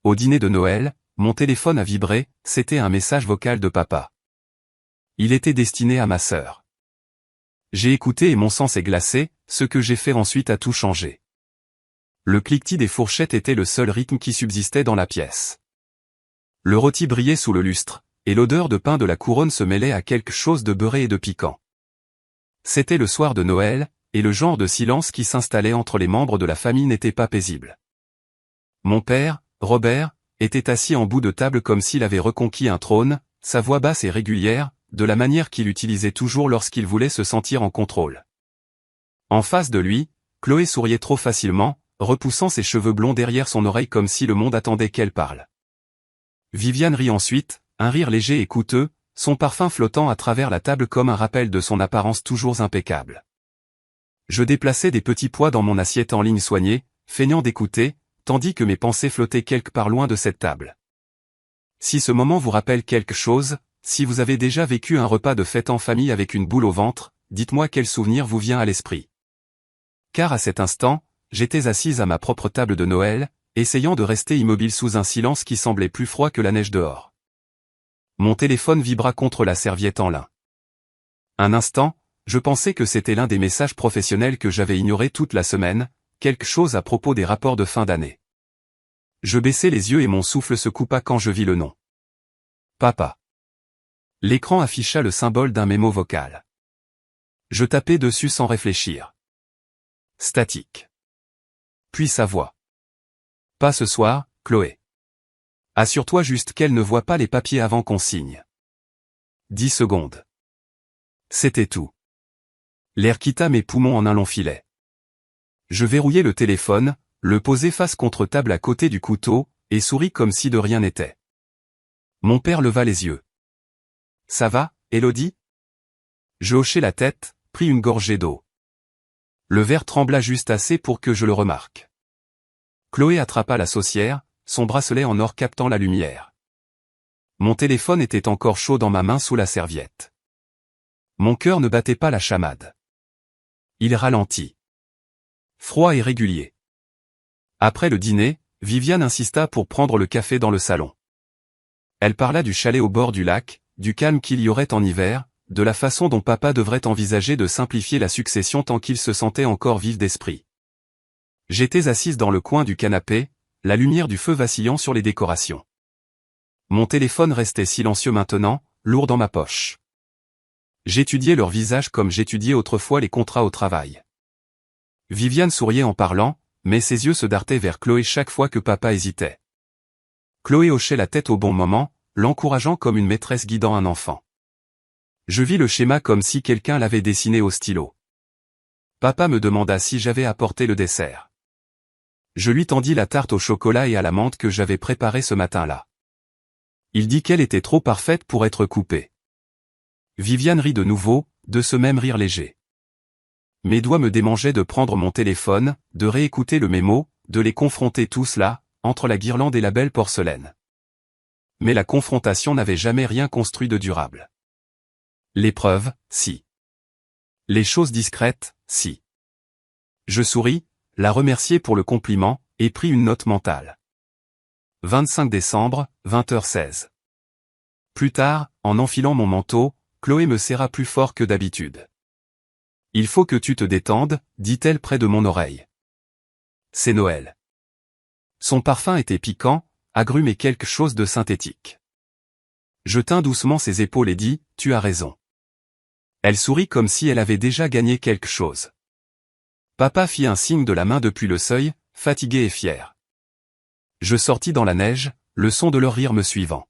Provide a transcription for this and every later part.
Au dîner de Noël, mon téléphone a vibré, c'était un message vocal de papa. Il était destiné à ma sœur. J'ai écouté et mon sang s'est glacé, ce que j'ai fait ensuite a tout changé. Le cliquetis des fourchettes était le seul rythme qui subsistait dans la pièce. Le rôti brillait sous le lustre, et l'odeur de pain de la couronne se mêlait à quelque chose de beurré et de piquant. C'était le soir de Noël, et le genre de silence qui s'installait entre les membres de la famille n'était pas paisible. Mon père, Robert, était assis en bout de table comme s'il avait reconquis un trône, sa voix basse et régulière, de la manière qu'il utilisait toujours lorsqu'il voulait se sentir en contrôle. En face de lui, Chloé souriait trop facilement, repoussant ses cheveux blonds derrière son oreille comme si le monde attendait qu'elle parle. Viviane rit ensuite, un rire léger et coûteux, son parfum flottant à travers la table comme un rappel de son apparence toujours impeccable. Je déplaçais des petits pois dans mon assiette en ligne soignée, feignant d'écouter, tandis que mes pensées flottaient quelque part loin de cette table. Si ce moment vous rappelle quelque chose, si vous avez déjà vécu un repas de fête en famille avec une boule au ventre, dites-moi quel souvenir vous vient à l'esprit. Car à cet instant, j'étais assise à ma propre table de Noël, essayant de rester immobile sous un silence qui semblait plus froid que la neige dehors. Mon téléphone vibra contre la serviette en lin. Un instant, je pensais que c'était l'un des messages professionnels que j'avais ignorés toute la semaine, quelque chose à propos des rapports de fin d'année. Je baissai les yeux et mon souffle se coupa quand je vis le nom. Papa. L'écran afficha le symbole d'un mémo vocal. Je tapai dessus sans réfléchir. Statique. Puis sa voix. Pas ce soir, Chloé. Assure-toi juste qu'elle ne voit pas les papiers avant qu'on signe. 10 secondes. C'était tout. L'air quitta mes poumons en un long filet. Je verrouillai le téléphone, le posai face contre table à côté du couteau, et souris comme si de rien n'était. Mon père leva les yeux. Ça va, Élodie? Je hochai la tête, pris une gorgée d'eau. Le verre trembla juste assez pour que je le remarque. Chloé attrapa la saucière, son bracelet en or captant la lumière. Mon téléphone était encore chaud dans ma main sous la serviette. Mon cœur ne battait pas la chamade. Il ralentit. Froid et régulier. Après le dîner, Viviane insista pour prendre le café dans le salon. Elle parla du chalet au bord du lac, du calme qu'il y aurait en hiver, de la façon dont papa devrait envisager de simplifier la succession tant qu'il se sentait encore vif d'esprit. J'étais assise dans le coin du canapé, la lumière du feu vacillant sur les décorations. Mon téléphone restait silencieux maintenant, lourd dans ma poche. J'étudiais leurs visages comme j'étudiais autrefois les contrats au travail. Viviane souriait en parlant, mais ses yeux se dartaient vers Chloé chaque fois que papa hésitait. Chloé hochait la tête au bon moment, l'encourageant comme une maîtresse guidant un enfant. Je vis le schéma comme si quelqu'un l'avait dessiné au stylo. Papa me demanda si j'avais apporté le dessert. Je lui tendis la tarte au chocolat et à la menthe que j'avais préparée ce matin-là. Il dit qu'elle était trop parfaite pour être coupée. Viviane rit de nouveau, de ce même rire léger. Mes doigts me démangeaient de prendre mon téléphone, de réécouter le mémo, de les confronter tous là, entre la guirlande et la belle porcelaine. Mais la confrontation n'avait jamais rien construit de durable. L'épreuve, si. Les choses discrètes, si. Je souris, la remerciai pour le compliment, et pris une note mentale. 25 décembre, 20h16. Plus tard, en enfilant mon manteau, Chloé me serra plus fort que d'habitude. Il faut que tu te détendes, dit-elle près de mon oreille. C'est Noël. Son parfum était piquant, agrume et quelque chose de synthétique. Je tins doucement ses épaules et dis, tu as raison. Elle sourit comme si elle avait déjà gagné quelque chose. Papa fit un signe de la main depuis le seuil, fatigué et fier. Je sortis dans la neige, le son de leur rire me suivant.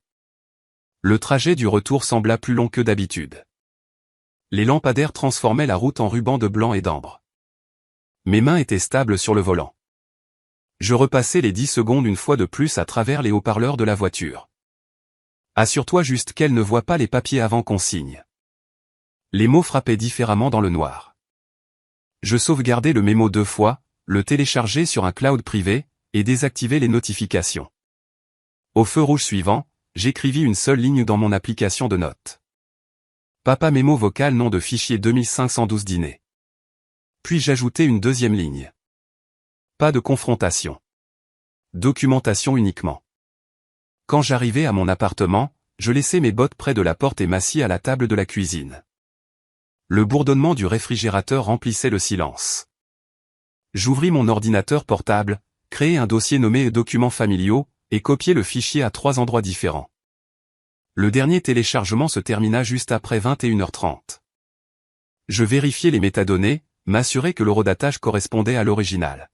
Le trajet du retour sembla plus long que d'habitude. Les lampadaires transformaient la route en ruban de blanc et d'ambre. Mes mains étaient stables sur le volant. Je repassai les 10 secondes une fois de plus à travers les haut-parleurs de la voiture. Assure-toi juste qu'elle ne voit pas les papiers avant qu'on signe. Les mots frappaient différemment dans le noir. Je sauvegardai le mémo 2 fois, le téléchargeai sur un cloud privé, et désactivai les notifications. Au feu rouge suivant, j'écrivis une seule ligne dans mon application de notes. Papa mémo vocal nom de fichier 2512 dîner. Puis j'ajoutai une deuxième ligne. Pas de confrontation. Documentation uniquement. Quand j'arrivais à mon appartement, je laissais mes bottes près de la porte et m'assis à la table de la cuisine. Le bourdonnement du réfrigérateur remplissait le silence. J'ouvris mon ordinateur portable, créai un dossier nommé « Documents familiaux » et copiai le fichier à 3 endroits différents. Le dernier téléchargement se termina juste après 21h30. Je vérifiai les métadonnées, m'assurai que l'horodatage correspondait à l'original.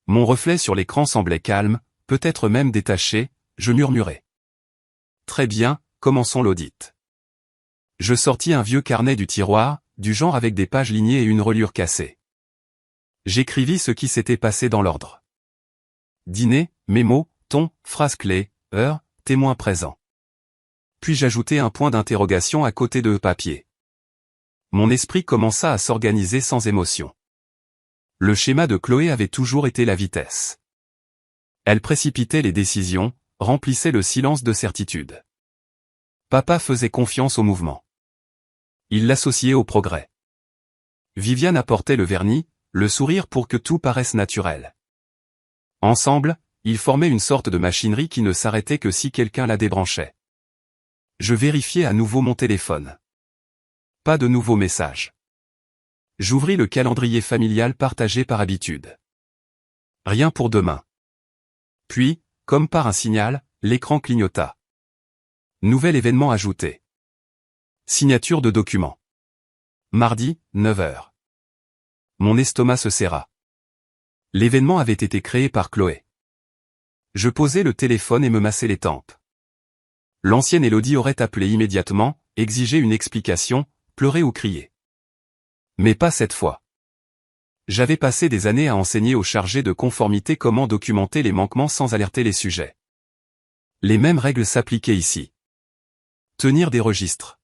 Mon reflet sur l'écran semblait calme, peut-être même détaché, je murmurai. Très bien, commençons l'audit. Je sortis un vieux carnet du tiroir, du genre avec des pages lignées et une reliure cassée. J'écrivis ce qui s'était passé dans l'ordre. Dîner, mémo, ton, phrase clé, heure, témoin présent. Puis j'ajoutai un point d'interrogation à côté de papier. Mon esprit commença à s'organiser sans émotion. Le schéma de Chloé avait toujours été la vitesse. Elle précipitait les décisions, remplissait le silence de certitude. Papa faisait confiance au mouvement. Il l'associait au progrès. Viviane apportait le vernis, le sourire pour que tout paraisse naturel. Ensemble, ils formaient une sorte de machinerie qui ne s'arrêtait que si quelqu'un la débranchait. Je vérifiai à nouveau mon téléphone. Pas de nouveaux messages. J'ouvris le calendrier familial partagé par habitude. Rien pour demain. Puis, comme par un signal, l'écran clignota. Nouvel événement ajouté. Signature de document. Mardi, 9h. Mon estomac se serra. L'événement avait été créé par Chloé. Je posai le téléphone et me massai les tempes. L'ancienne Élodie aurait appelé immédiatement, exigé une explication, pleuré ou crié. Mais pas cette fois. J'avais passé des années à enseigner aux chargés de conformité comment documenter les manquements sans alerter les sujets. Les mêmes règles s'appliquaient ici. Tenir des registres.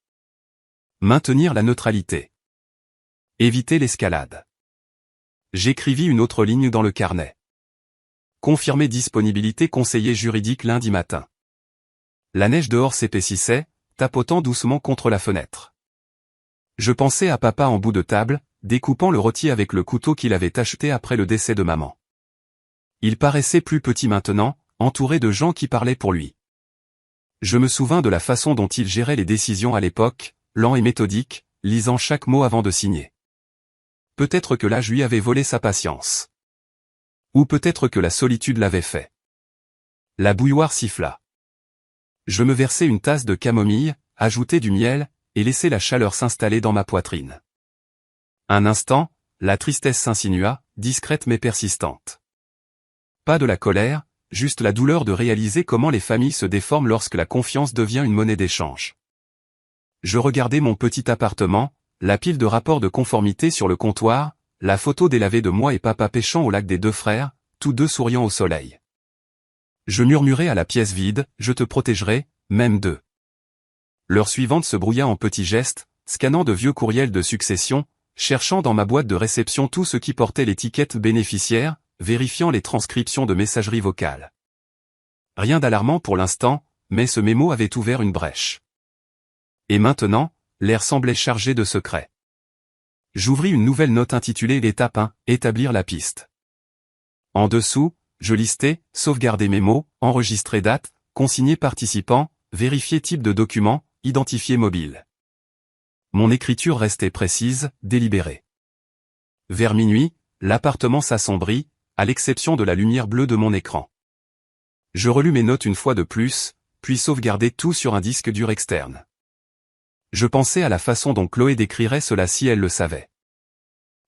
Maintenir la neutralité. Éviter l'escalade. J'écrivis une autre ligne dans le carnet. Confirmer disponibilité conseiller juridique lundi matin. La neige dehors s'épaississait, tapotant doucement contre la fenêtre. Je pensais à papa en bout de table, découpant le rôti avec le couteau qu'il avait acheté après le décès de maman. Il paraissait plus petit maintenant, entouré de gens qui parlaient pour lui. Je me souvins de la façon dont il gérait les décisions à l'époque, lent et méthodique, lisant chaque mot avant de signer. Peut-être que l'âge lui avait volé sa patience. Ou peut-être que la solitude l'avait fait. La bouilloire siffla. Je me versai une tasse de camomille, ajoutai du miel, et laissai la chaleur s'installer dans ma poitrine. Un instant, la tristesse s'insinua, discrète mais persistante. Pas de la colère, juste la douleur de réaliser comment les familles se déforment lorsque la confiance devient une monnaie d'échange. Je regardais mon petit appartement, la pile de rapports de conformité sur le comptoir, la photo délavée de moi et papa pêchant au lac des deux frères, tous deux souriant au soleil. Je murmurai à la pièce vide, je te protégerai, même d'eux. L'heure suivante se brouilla en petits gestes, scannant de vieux courriels de succession, cherchant dans ma boîte de réception tout ce qui portait l'étiquette bénéficiaire, vérifiant les transcriptions de messagerie vocale. Rien d'alarmant pour l'instant, mais ce mémo avait ouvert une brèche. Et maintenant, l'air semblait chargé de secrets. J'ouvris une nouvelle note intitulée l'étape 1, établir la piste. En dessous, je listais, sauvegarder mémo, enregistrer date, consigner participant, vérifier type de document, identifier mobile. Mon écriture restait précise, délibérée. Vers minuit, l'appartement s'assombrit, à l'exception de la lumière bleue de mon écran. Je relus mes notes une fois de plus, puis sauvegardai tout sur un disque dur externe. Je pensais à la façon dont Chloé décrirait cela si elle le savait.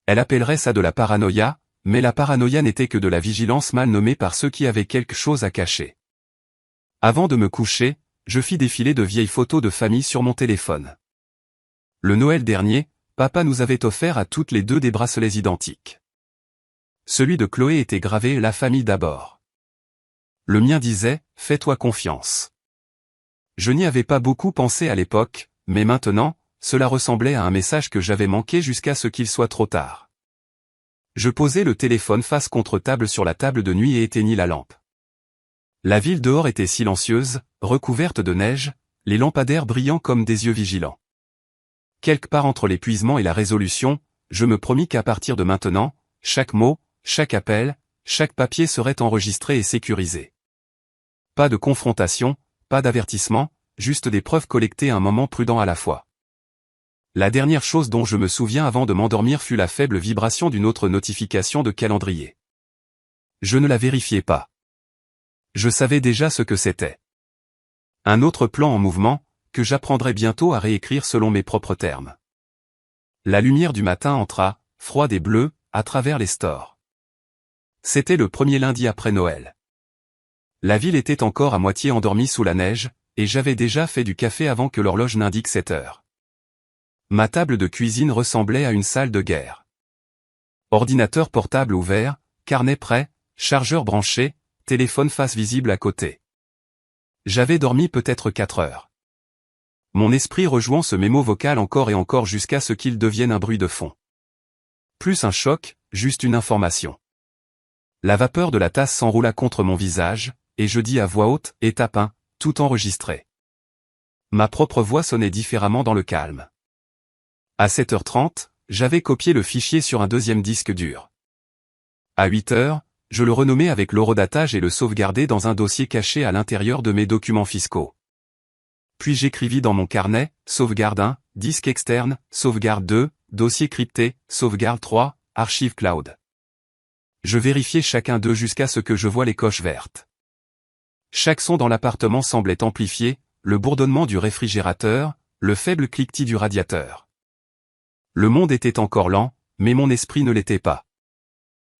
Elle appellerait ça de la paranoïa, mais la paranoïa n'était que de la vigilance mal nommée par ceux qui avaient quelque chose à cacher. Avant de me coucher, je fis défiler de vieilles photos de famille sur mon téléphone. Le Noël dernier, papa nous avait offert à toutes les deux des bracelets identiques. Celui de Chloé était gravé « La famille d'abord ». Le mien disait « Fais-toi confiance ». Je n'y avais pas beaucoup pensé à l'époque, mais maintenant, cela ressemblait à un message que j'avais manqué jusqu'à ce qu'il soit trop tard. Je posai le téléphone face contre table sur la table de nuit et éteignis la lampe. La ville dehors était silencieuse, recouverte de neige, les lampadaires brillant comme des yeux vigilants. Quelque part entre l'épuisement et la résolution, je me promis qu'à partir de maintenant, chaque mot, chaque appel, chaque papier serait enregistré et sécurisé. Pas de confrontation, pas d'avertissement, juste des preuves collectées à un moment prudent à la fois. La dernière chose dont je me souviens avant de m'endormir fut la faible vibration d'une autre notification de calendrier. Je ne la vérifiais pas. Je savais déjà ce que c'était. Un autre plan en mouvement, que j'apprendrais bientôt à réécrire selon mes propres termes. La lumière du matin entra, froide et bleue, à travers les stores. C'était le premier lundi après Noël. La ville était encore à moitié endormie sous la neige, et j'avais déjà fait du café avant que l'horloge n'indique 7 heures. Ma table de cuisine ressemblait à une salle de guerre. Ordinateur portable ouvert, carnet prêt, chargeur branché, téléphone face visible à côté. J'avais dormi peut-être 4 heures. Mon esprit rejouant ce mémo vocal encore et encore jusqu'à ce qu'il devienne un bruit de fond. Plus un choc, juste une information. La vapeur de la tasse s'enroula contre mon visage, et je dis à voix haute, étape 1, tout enregistré. Ma propre voix sonnait différemment dans le calme. À 7h30, j'avais copié le fichier sur un deuxième disque dur. À 8h, je le renommais avec l'horodatage et le sauvegardais dans un dossier caché à l'intérieur de mes documents fiscaux. Puis j'écrivis dans mon carnet, sauvegarde 1, disque externe, sauvegarde 2, dossier crypté, sauvegarde 3, archive cloud. Je vérifiais chacun d'eux jusqu'à ce que je voie les coches vertes. Chaque son dans l'appartement semblait amplifié, le bourdonnement du réfrigérateur, le faible cliquetis du radiateur. Le monde était encore lent, mais mon esprit ne l'était pas.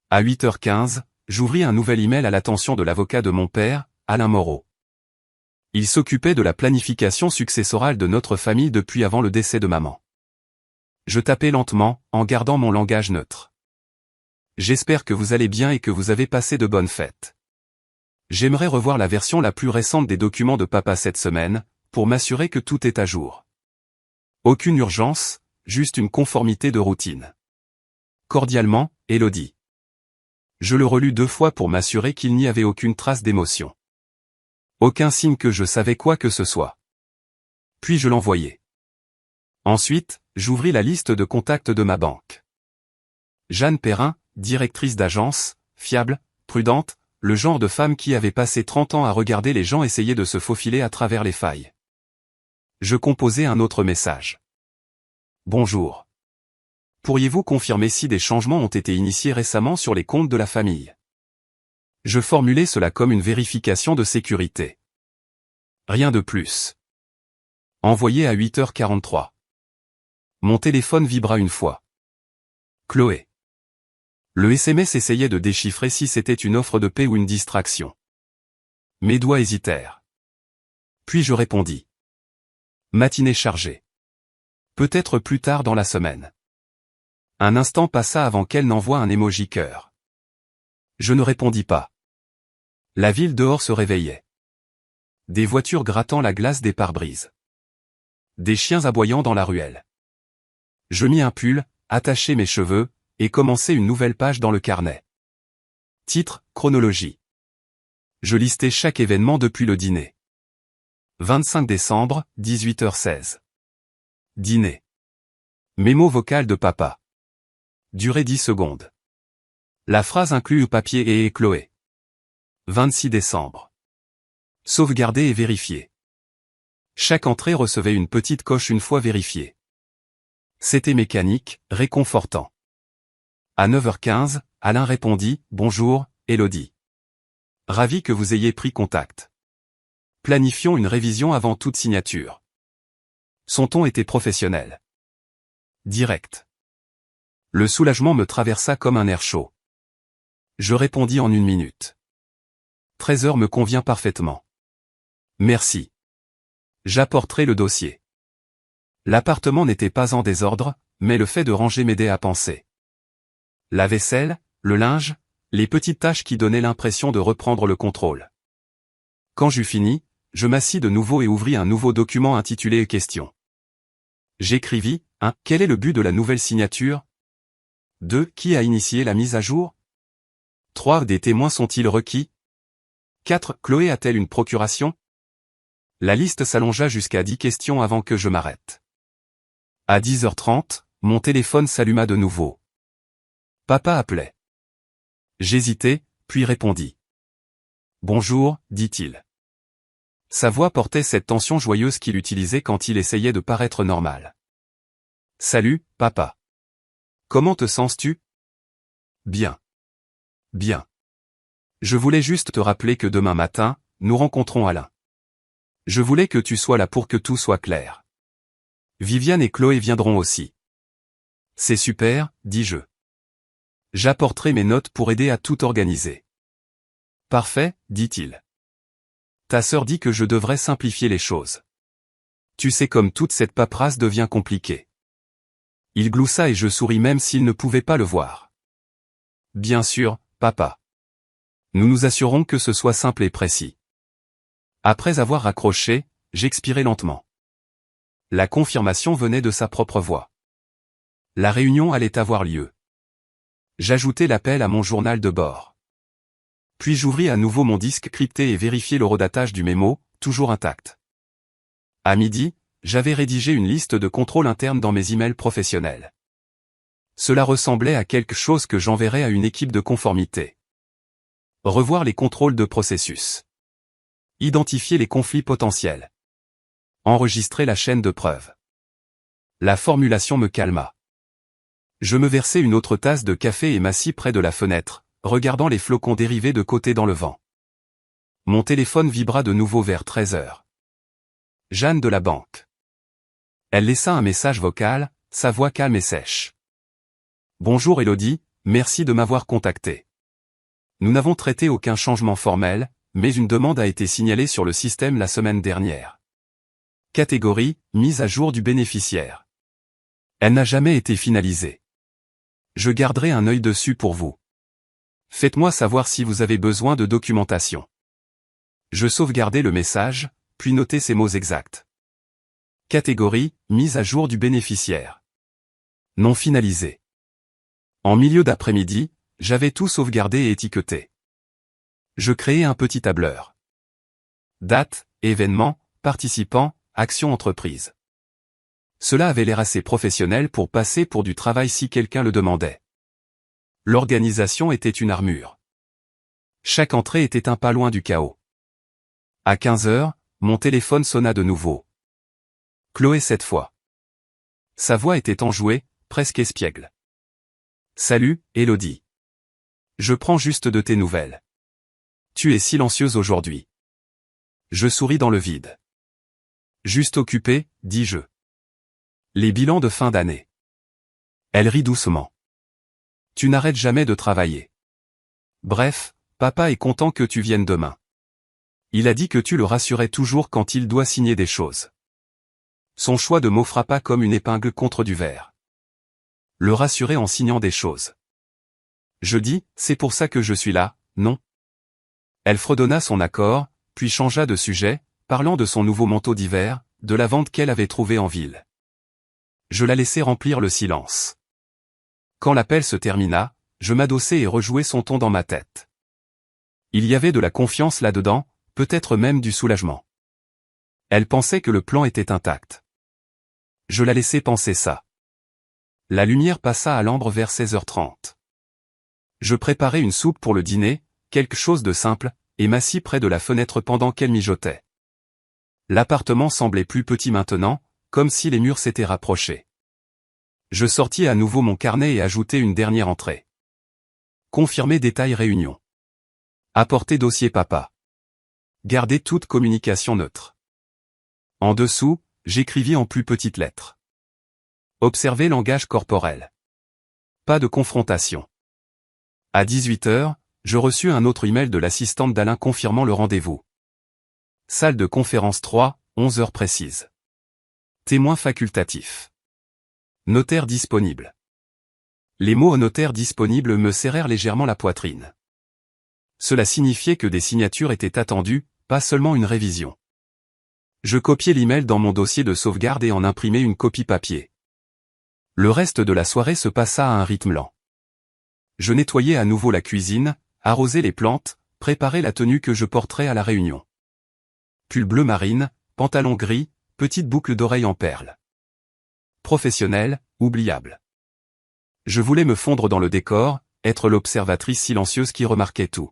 À 8h15, j'ouvris un nouvel email à l'attention de l'avocat de mon père, Alain Moreau. Il s'occupait de la planification successorale de notre famille depuis avant le décès de maman. Je tapais lentement, en gardant mon langage neutre. J'espère que vous allez bien et que vous avez passé de bonnes fêtes. J'aimerais revoir la version la plus récente des documents de papa cette semaine, pour m'assurer que tout est à jour. Aucune urgence, juste une conformité de routine. Cordialement, Élodie. Je le relus 2 fois pour m'assurer qu'il n'y avait aucune trace d'émotion. Aucun signe que je savais quoi que ce soit. Puis je l'envoyai. Ensuite, j'ouvris la liste de contacts de ma banque. Jeanne Perrin, directrice d'agence, fiable, prudente, le genre de femme qui avait passé 30 ans à regarder les gens essayer de se faufiler à travers les failles. Je composai un autre message. Bonjour. Pourriez-vous confirmer si des changements ont été initiés récemment sur les comptes de la famille? Je formulais cela comme une vérification de sécurité. Rien de plus. Envoyé à 8h43. Mon téléphone vibra une fois. Chloé. Le SMS essayait de déchiffrer si c'était une offre de paix ou une distraction. Mes doigts hésitèrent. Puis je répondis. Matinée chargée. Peut-être plus tard dans la semaine. Un instant passa avant qu'elle n'envoie un emoji cœur. Je ne répondis pas. La ville dehors se réveillait. Des voitures grattant la glace des pare-brises. Des chiens aboyant dans la ruelle. Je mis un pull, attachai mes cheveux, et commençai une nouvelle page dans le carnet. Titre, chronologie. Je listais chaque événement depuis le dîner. 25 décembre, 18h16. Dîner. Mémo vocal de papa. Durée 10 secondes. La phrase inclut au papier et Chloé. 26 décembre. Sauvegarder et vérifier. Chaque entrée recevait une petite coche une fois vérifiée. C'était mécanique, réconfortant. À 9h15, Alain répondit « Bonjour, Élodie. Ravi que vous ayez pris contact. Planifions une révision avant toute signature. » Son ton était professionnel. Direct. Le soulagement me traversa comme un air chaud. Je répondis en 1 minute. 13h me convient parfaitement. Merci. J'apporterai le dossier. L'appartement n'était pas en désordre, mais le fait de ranger m'aidait à penser. La vaisselle, le linge, les petites tâches qui donnaient l'impression de reprendre le contrôle. Quand j'eus fini, je m'assis de nouveau et ouvris un nouveau document intitulé « Questions ». J'écrivis, 1. Quel est le but de la nouvelle signature? 2. Qui a initié la mise à jour? 3. Des témoins sont-ils requis? 4. Chloé a-t-elle une procuration? La liste s'allongea jusqu'à 10 questions avant que je m'arrête. À 10h30, mon téléphone s'alluma de nouveau. Papa appelait. J'hésitai, puis répondis. Bonjour, dit-il. Sa voix portait cette tension joyeuse qu'il utilisait quand il essayait de paraître normal. « Salut, papa. Comment te sens-tu ? » « Bien. Bien. Je voulais juste te rappeler que demain matin, nous rencontrons Alain. Je voulais que tu sois là pour que tout soit clair. Viviane et Chloé viendront aussi. » « C'est super, dis-je. J'apporterai mes notes pour aider à tout organiser. » « Parfait, dit-il. Ta sœur dit que je devrais simplifier les choses. Tu sais comme toute cette paperasse devient compliquée. Il gloussa et je souris même s'il ne pouvait pas le voir. Bien sûr, papa. Nous nous assurons que ce soit simple et précis. Après avoir raccroché, j'expirai lentement. La confirmation venait de sa propre voix. La réunion allait avoir lieu. J'ajoutai l'appel à mon journal de bord. Puis j'ouvris à nouveau mon disque crypté et vérifiai l'horodatage du mémo, toujours intact. À midi, j'avais rédigé une liste de contrôles internes dans mes emails professionnels. Cela ressemblait à quelque chose que j'enverrais à une équipe de conformité. Revoir les contrôles de processus. Identifier les conflits potentiels. Enregistrer la chaîne de preuves. La formulation me calma. Je me versai une autre tasse de café et m'assis près de la fenêtre, regardant les flocons dériver de côté dans le vent. Mon téléphone vibra de nouveau vers 13 heures. Jeanne de la banque. Elle laissa un message vocal, sa voix calme et sèche. Bonjour Élodie, merci de m'avoir contacté. Nous n'avons traité aucun changement formel, mais une demande a été signalée sur le système la semaine dernière. Catégorie, mise à jour du bénéficiaire. Elle n'a jamais été finalisée. Je garderai un œil dessus pour vous. Faites-moi savoir si vous avez besoin de documentation. Je sauvegardai le message, puis notai ces mots exacts. Catégorie, mise à jour du bénéficiaire. Non finalisé. En milieu d'après-midi, j'avais tout sauvegardé et étiqueté. Je créai un petit tableur. Date, événement, participants, action entreprise. Cela avait l'air assez professionnel pour passer pour du travail si quelqu'un le demandait. L'organisation était une armure. Chaque entrée était un pas loin du chaos. À 15 heures, mon téléphone sonna de nouveau. Chloé cette fois. Sa voix était enjouée, presque espiègle. Salut, Élodie. Je prends juste de tes nouvelles. Tu es silencieuse aujourd'hui. Je souris dans le vide. Juste occupée, dis-je. Les bilans de fin d'année. Elle rit doucement. Tu n'arrêtes jamais de travailler. Bref, papa est content que tu viennes demain. Il a dit que tu le rassurais toujours quand il doit signer des choses. Son choix de mots frappa comme une épingle contre du verre. Le rassurer en signant des choses. Je dis, c'est pour ça que je suis là, non? Elle fredonna son accord, puis changea de sujet, parlant de son nouveau manteau d'hiver, de la vente qu'elle avait trouvée en ville. Je la laissai remplir le silence. Quand l'appel se termina, je m'adossai et rejouai son ton dans ma tête. Il y avait de la confiance là-dedans, peut-être même du soulagement. Elle pensait que le plan était intact. Je la laissai penser ça. La lumière passa à l'ambre vers 16h30. Je préparai une soupe pour le dîner, quelque chose de simple, et m'assis près de la fenêtre pendant qu'elle mijotait. L'appartement semblait plus petit maintenant, comme si les murs s'étaient rapprochés. Je sortis à nouveau mon carnet et ajoutai une dernière entrée. Confirmer détail réunion. Apporter dossier papa. Garder toute communication neutre. En dessous, j'écrivis en plus petites lettres. Observer langage corporel. Pas de confrontation. À 18h, je reçus un autre email de l'assistante d'Alain confirmant le rendez-vous. Salle de conférence 3, 11h précises. Témoin facultatif. Notaire disponible. Les mots « notaire disponible » me serrèrent légèrement la poitrine. Cela signifiait que des signatures étaient attendues, pas seulement une révision. Je copiai l'email dans mon dossier de sauvegarde et en imprimai une copie papier. Le reste de la soirée se passa à un rythme lent. Je nettoyai à nouveau la cuisine, arrosai les plantes, préparai la tenue que je porterais à la réunion. Pull bleu marine, pantalon gris, petite boucle d'oreille en perles. Professionnel, oubliable. Je voulais me fondre dans le décor, être l'observatrice silencieuse qui remarquait tout.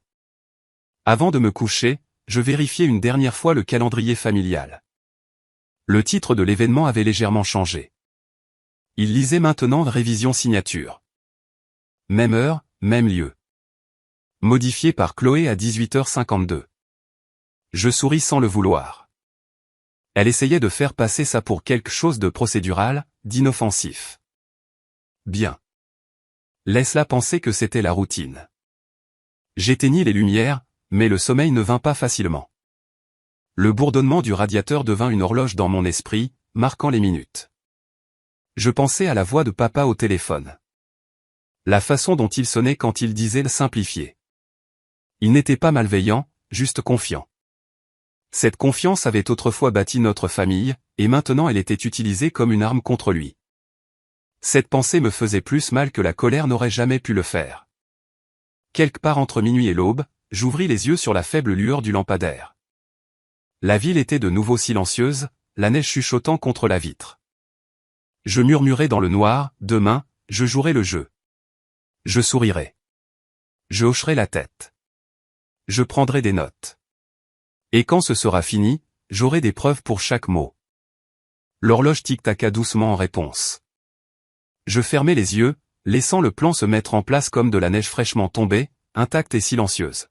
Avant de me coucher, je vérifiai une dernière fois le calendrier familial. Le titre de l'événement avait légèrement changé. Il lisait maintenant révision signature. Même heure, même lieu. Modifié par Chloé à 18h52. Je souris sans le vouloir. Elle essayait de faire passer ça pour quelque chose de procédural, d'inoffensif. Bien. Laisse-la penser que c'était la routine. J'éteignis les lumières, mais le sommeil ne vint pas facilement. Le bourdonnement du radiateur devint une horloge dans mon esprit, marquant les minutes. Je pensais à la voix de papa au téléphone. La façon dont il sonnait quand il disait le simplifié. Il n'était pas malveillant, juste confiant. Cette confiance avait autrefois bâti notre famille, et maintenant elle était utilisée comme une arme contre lui. Cette pensée me faisait plus mal que la colère n'aurait jamais pu le faire. Quelque part entre minuit et l'aube, j'ouvris les yeux sur la faible lueur du lampadaire. La ville était de nouveau silencieuse, la neige chuchotant contre la vitre. Je murmurai dans le noir, demain, je jouerai le jeu. Je sourirai. Je hocherai la tête. Je prendrai des notes. Et quand ce sera fini, j'aurai des preuves pour chaque mot. L'horloge tic-taqua doucement en réponse. Je fermai les yeux, laissant le plan se mettre en place comme de la neige fraîchement tombée, intacte et silencieuse.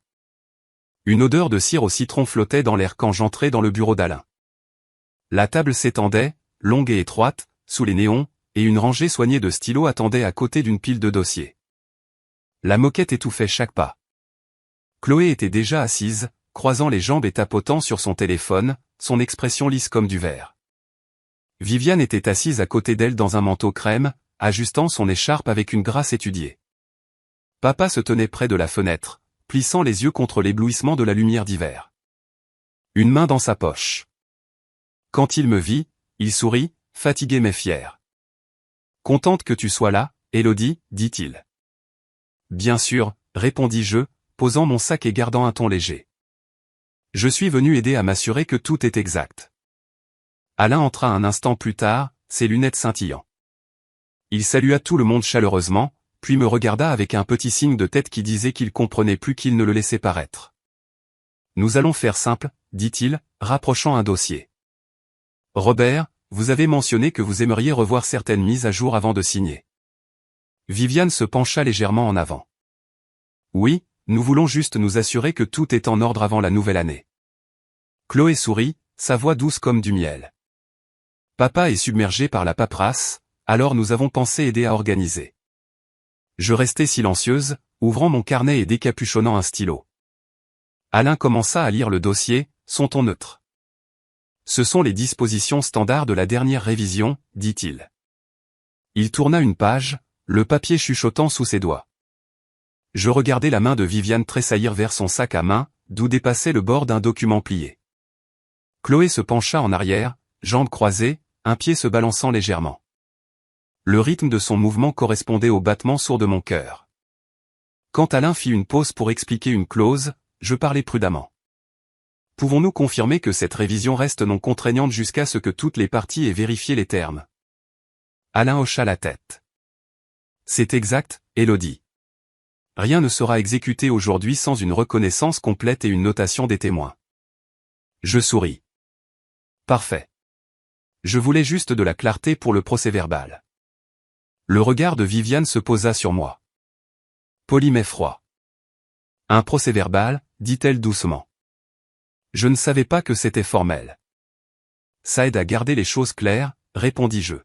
Une odeur de cire au citron flottait dans l'air quand j'entrai dans le bureau d'Alain. La table s'étendait, longue et étroite, sous les néons, et une rangée soignée de stylos attendait à côté d'une pile de dossiers. La moquette étouffait chaque pas. Chloé était déjà assise, croisant les jambes et tapotant sur son téléphone, son expression lisse comme du verre. Viviane était assise à côté d'elle dans un manteau crème, ajustant son écharpe avec une grâce étudiée. Papa se tenait près de la fenêtre, plissant les yeux contre l'éblouissement de la lumière d'hiver. Une main dans sa poche. Quand il me vit, il sourit, fatigué mais fier. « Contente que tu sois là, Élodie, dit-il. »« Bien sûr, répondis-je, posant mon sac et gardant un ton léger. Je suis venu aider à m'assurer que tout est exact. » Alain entra un instant plus tard, ses lunettes scintillant. Il salua tout le monde chaleureusement, puis me regarda avec un petit signe de tête qui disait qu'il comprenait plus qu'il ne le laissait paraître. « Nous allons faire simple, dit-il, rapprochant un dossier. Robert, vous avez mentionné que vous aimeriez revoir certaines mises à jour avant de signer. » Viviane se pencha légèrement en avant. « Oui, nous voulons juste nous assurer que tout est en ordre avant la nouvelle année. » Chloé sourit, sa voix douce comme du miel. « Papa est submergé par la paperasse, alors nous avons pensé aider à organiser. » Je restai silencieuse, ouvrant mon carnet et décapuchonnant un stylo. Alain commença à lire le dossier, son ton neutre. « Ce sont les dispositions standards de la dernière révision, dit-il. » Il tourna une page, le papier chuchotant sous ses doigts. Je regardai la main de Viviane tressaillir vers son sac à main, d'où dépassait le bord d'un document plié. Chloé se pencha en arrière, jambes croisées, un pied se balançant légèrement. Le rythme de son mouvement correspondait au battement sourd de mon cœur. Quand Alain fit une pause pour expliquer une clause, je parlais prudemment. Pouvons-nous confirmer que cette révision reste non contraignante jusqu'à ce que toutes les parties aient vérifié les termes? Alain hocha la tête. C'est exact, Élodie. Rien ne sera exécuté aujourd'hui sans une reconnaissance complète et une notation des témoins. Je souris. Parfait. Je voulais juste de la clarté pour le procès-verbal. Le regard de Viviane se posa sur moi. Poli mais froid. Un procès-verbal, dit-elle doucement. Je ne savais pas que c'était formel. Ça aide à garder les choses claires, répondis-je.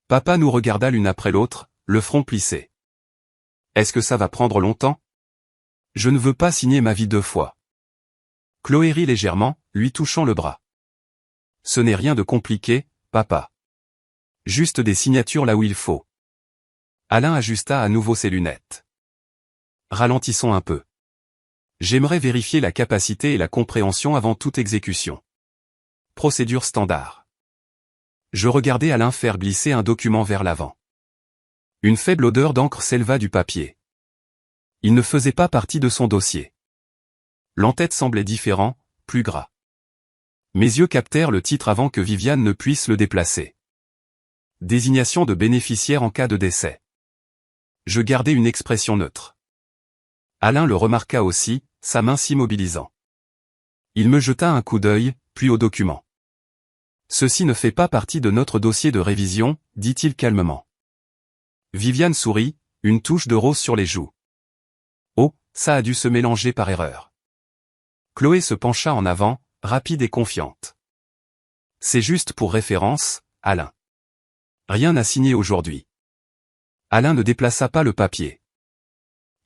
Papa nous regarda l'une après l'autre, le front plissé. Est-ce que ça va prendre longtemps? Je ne veux pas signer ma vie 2 fois. Chloé rit légèrement, lui touchant le bras. Ce n'est rien de compliqué, papa. Juste des signatures là où il faut. Alain ajusta à nouveau ses lunettes. Ralentissons un peu. J'aimerais vérifier la capacité et la compréhension avant toute exécution. Procédure standard. Je regardai Alain faire glisser un document vers l'avant. Une faible odeur d'encre s'éleva du papier. Il ne faisait pas partie de son dossier. L'en-tête semblait différent, plus gras. Mes yeux captèrent le titre avant que Viviane ne puisse le déplacer. Désignation de bénéficiaire en cas de décès. Je gardai une expression neutre. Alain le remarqua aussi, sa main s'immobilisant. Il me jeta un coup d'œil, puis au document. Ceci ne fait pas partie de notre dossier de révision, dit-il calmement. Viviane sourit, une touche de rose sur les joues. Oh, ça a dû se mélanger par erreur. Chloé se pencha en avant, rapide et confiante. C'est juste pour référence, Alain. Rien à signer aujourd'hui. Alain ne déplaça pas le papier.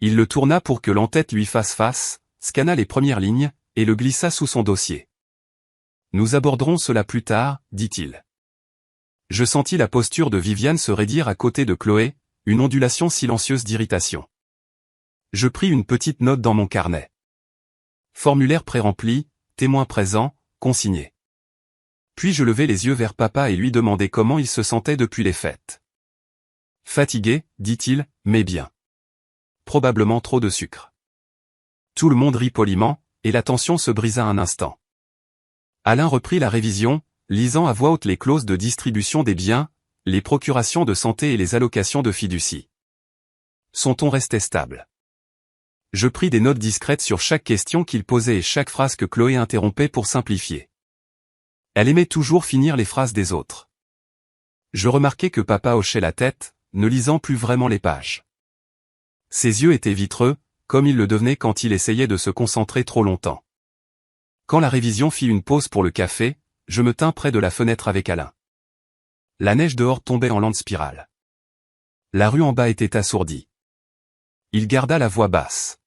Il le tourna pour que l'entête lui fasse face, scanna les premières lignes, et le glissa sous son dossier. Nous aborderons cela plus tard, dit-il. Je sentis la posture de Viviane se raidir à côté de Chloé, une ondulation silencieuse d'irritation. Je pris une petite note dans mon carnet. Formulaire pré-rempli, témoin présent, consigné. Puis je levai les yeux vers papa et lui demandai comment il se sentait depuis les fêtes. Fatigué, dit-il, mais bien. Probablement trop de sucre. Tout le monde rit poliment, et la tension se brisa un instant. Alain reprit la révision, lisant à voix haute les clauses de distribution des biens, les procurations de santé et les allocations de fiducie. Son ton restait stable. Je pris des notes discrètes sur chaque question qu'il posait et chaque phrase que Chloé interrompait pour simplifier. Elle aimait toujours finir les phrases des autres. Je remarquai que papa hochait la tête, ne lisant plus vraiment les pages. Ses yeux étaient vitreux, comme ils le devenaient quand il essayait de se concentrer trop longtemps. Quand la révision fit une pause pour le café, je me tins près de la fenêtre avec Alain. La neige dehors tombait en lente spirale. La rue en bas était assourdie. Il garda la voix basse.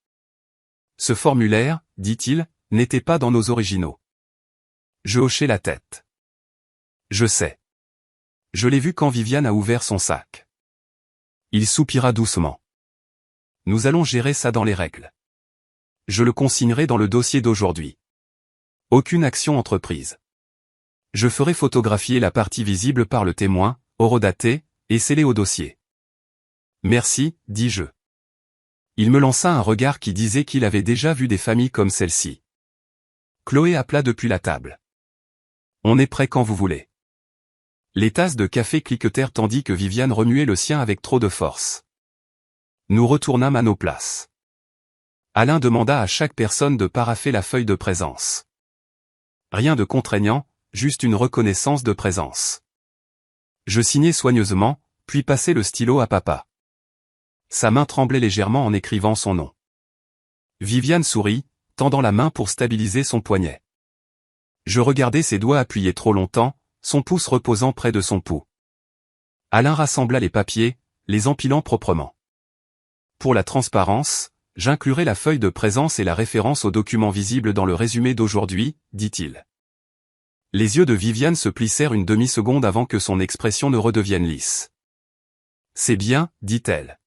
Ce formulaire, dit-il, n'était pas dans nos originaux. Je hochai la tête. Je sais. Je l'ai vu quand Viviane a ouvert son sac. Il soupira doucement. Nous allons gérer ça dans les règles. Je le consignerai dans le dossier d'aujourd'hui. Aucune action entreprise. Je ferai photographier la partie visible par le témoin, horodatée, et scellée au dossier. Merci, dis-je. Il me lança un regard qui disait qu'il avait déjà vu des familles comme celle-ci. Chloé appela depuis la table. On est prêt quand vous voulez. Les tasses de café cliquetèrent tandis que Viviane remuait le sien avec trop de force. Nous retournâmes à nos places. Alain demanda à chaque personne de parapher la feuille de présence. Rien de contraignant, juste une reconnaissance de présence. Je signai soigneusement, puis passai le stylo à papa. Sa main tremblait légèrement en écrivant son nom. Viviane sourit, tendant la main pour stabiliser son poignet. Je regardais ses doigts appuyés trop longtemps, son pouce reposant près de son pouls. Alain rassembla les papiers, les empilant proprement. Pour la transparence, j'inclurai la feuille de présence et la référence aux documents visibles dans le résumé d'aujourd'hui, dit-il. Les yeux de Viviane se plissèrent une demi-seconde avant que son expression ne redevienne lisse. C'est bien, dit-elle.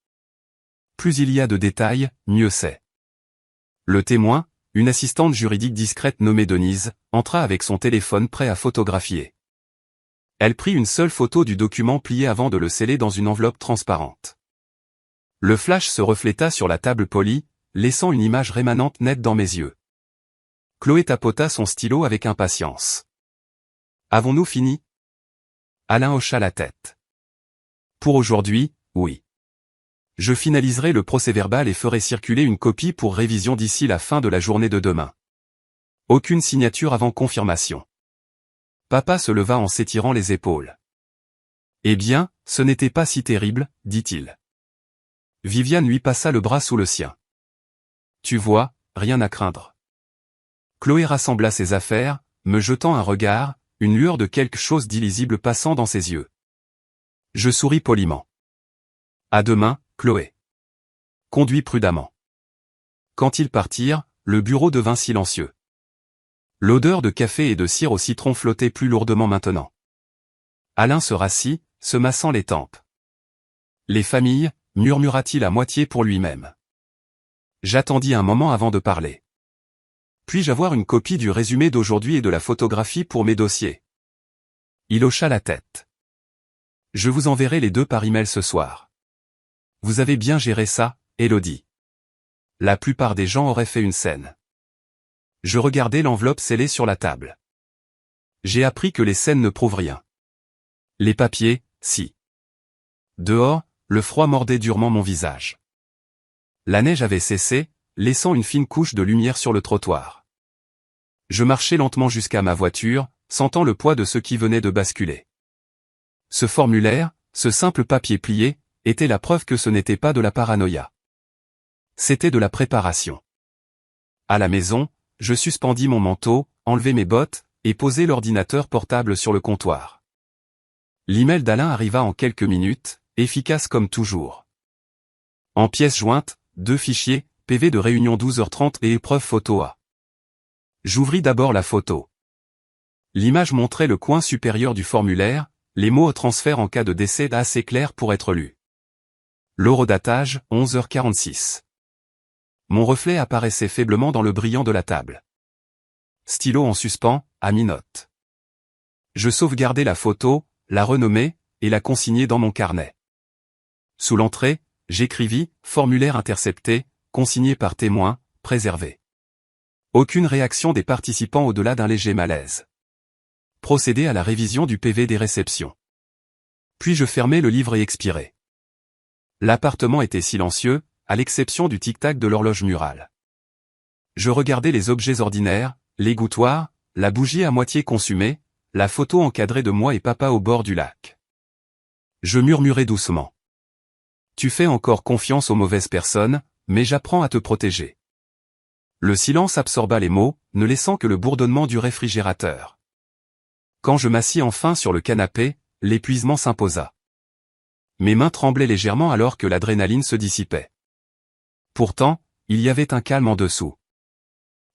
Plus il y a de détails, mieux c'est. Le témoin, une assistante juridique discrète nommée Denise, entra avec son téléphone prêt à photographier. Elle prit une seule photo du document plié avant de le sceller dans une enveloppe transparente. Le flash se refléta sur la table polie, laissant une image rémanente nette dans mes yeux. Chloé tapota son stylo avec impatience. Avons-nous fini? Alain hocha la tête. Pour aujourd'hui, oui. Je finaliserai le procès-verbal et ferai circuler une copie pour révision d'ici la fin de la journée de demain. Aucune signature avant confirmation. Papa se leva en s'étirant les épaules. Eh bien, ce n'était pas si terrible, dit-il. Viviane lui passa le bras sous le sien. Tu vois, rien à craindre. Chloé rassembla ses affaires, me jetant un regard, une lueur de quelque chose d'illisible passant dans ses yeux. Je souris poliment. À demain, Chloé. Conduis prudemment. Quand ils partirent, le bureau devint silencieux. L'odeur de café et de cire au citron flottait plus lourdement maintenant. Alain se rassit, se massant les tempes. Les familles, murmura-t-il à moitié pour lui-même. J'attendis un moment avant de parler. Puis-je avoir une copie du résumé d'aujourd'hui et de la photographie pour mes dossiers? Il hocha la tête. Je vous enverrai les deux par email ce soir. Vous avez bien géré ça, Élodie. La plupart des gens auraient fait une scène. Je regardais l'enveloppe scellée sur la table. J'ai appris que les scènes ne prouvent rien. Les papiers, si. Dehors, le froid mordait durement mon visage. La neige avait cessé, laissant une fine couche de lumière sur le trottoir. Je marchais lentement jusqu'à ma voiture, sentant le poids de ce qui venait de basculer. Ce formulaire, ce simple papier plié, était la preuve que ce n'était pas de la paranoïa. C'était de la préparation. À la maison, je suspendis mon manteau, enlevai mes bottes, et posai l'ordinateur portable sur le comptoir. L'email d'Alain arriva en quelques minutes, efficace comme toujours. En pièces jointes, 2 fichiers, PV de réunion 12h30 et épreuve photo A. J'ouvris d'abord la photo. L'image montrait le coin supérieur du formulaire, les mots au transfert en cas de décès assez clairs pour être lus. L'horodatage, 11h46. Mon reflet apparaissait faiblement dans le brillant de la table. Stylo en suspens, à mi-note. Je sauvegardai la photo, la renommai, et la consignai dans mon carnet. Sous l'entrée, j'écrivis « Formulaire intercepté, consigné par témoin, préservé ». Aucune réaction des participants au-delà d'un léger malaise. Procéder à la révision du PV des réceptions. Puis je fermai le livre et expirai. L'appartement était silencieux, à l'exception du tic-tac de l'horloge murale. Je regardais les objets ordinaires, l'égouttoir, la bougie à moitié consumée, la photo encadrée de moi et papa au bord du lac. Je murmurai doucement. Tu fais encore confiance aux mauvaises personnes, mais j'apprends à te protéger. Le silence absorba les mots, ne laissant que le bourdonnement du réfrigérateur. Quand je m'assis enfin sur le canapé, l'épuisement s'imposa. Mes mains tremblaient légèrement alors que l'adrénaline se dissipait. Pourtant, il y avait un calme en dessous.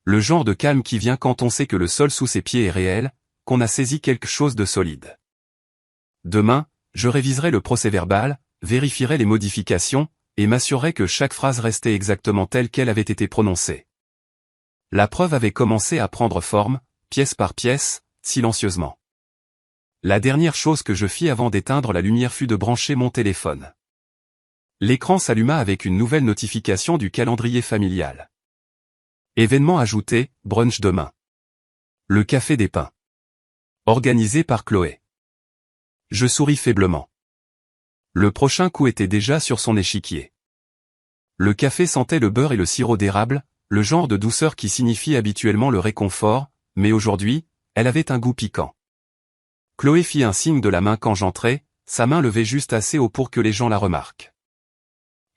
Le genre de calme qui vient quand on sait que le sol sous ses pieds est réel, qu'on a saisi quelque chose de solide. Demain, je réviserai le procès-verbal, vérifierai les modifications, et m'assurerai que chaque phrase restait exactement telle qu'elle avait été prononcée. La preuve avait commencé à prendre forme, pièce par pièce, silencieusement. La dernière chose que je fis avant d'éteindre la lumière fut de brancher mon téléphone. L'écran s'alluma avec une nouvelle notification du calendrier familial. Événement ajouté, brunch demain. Le café des pins. Organisé par Chloé. Je souris faiblement. Le prochain coup était déjà sur son échiquier. Le café sentait le beurre et le sirop d'érable, le genre de douceur qui signifie habituellement le réconfort, mais aujourd'hui, elle avait un goût piquant. Chloé fit un signe de la main quand j'entrai, sa main levée juste assez haut pour que les gens la remarquent.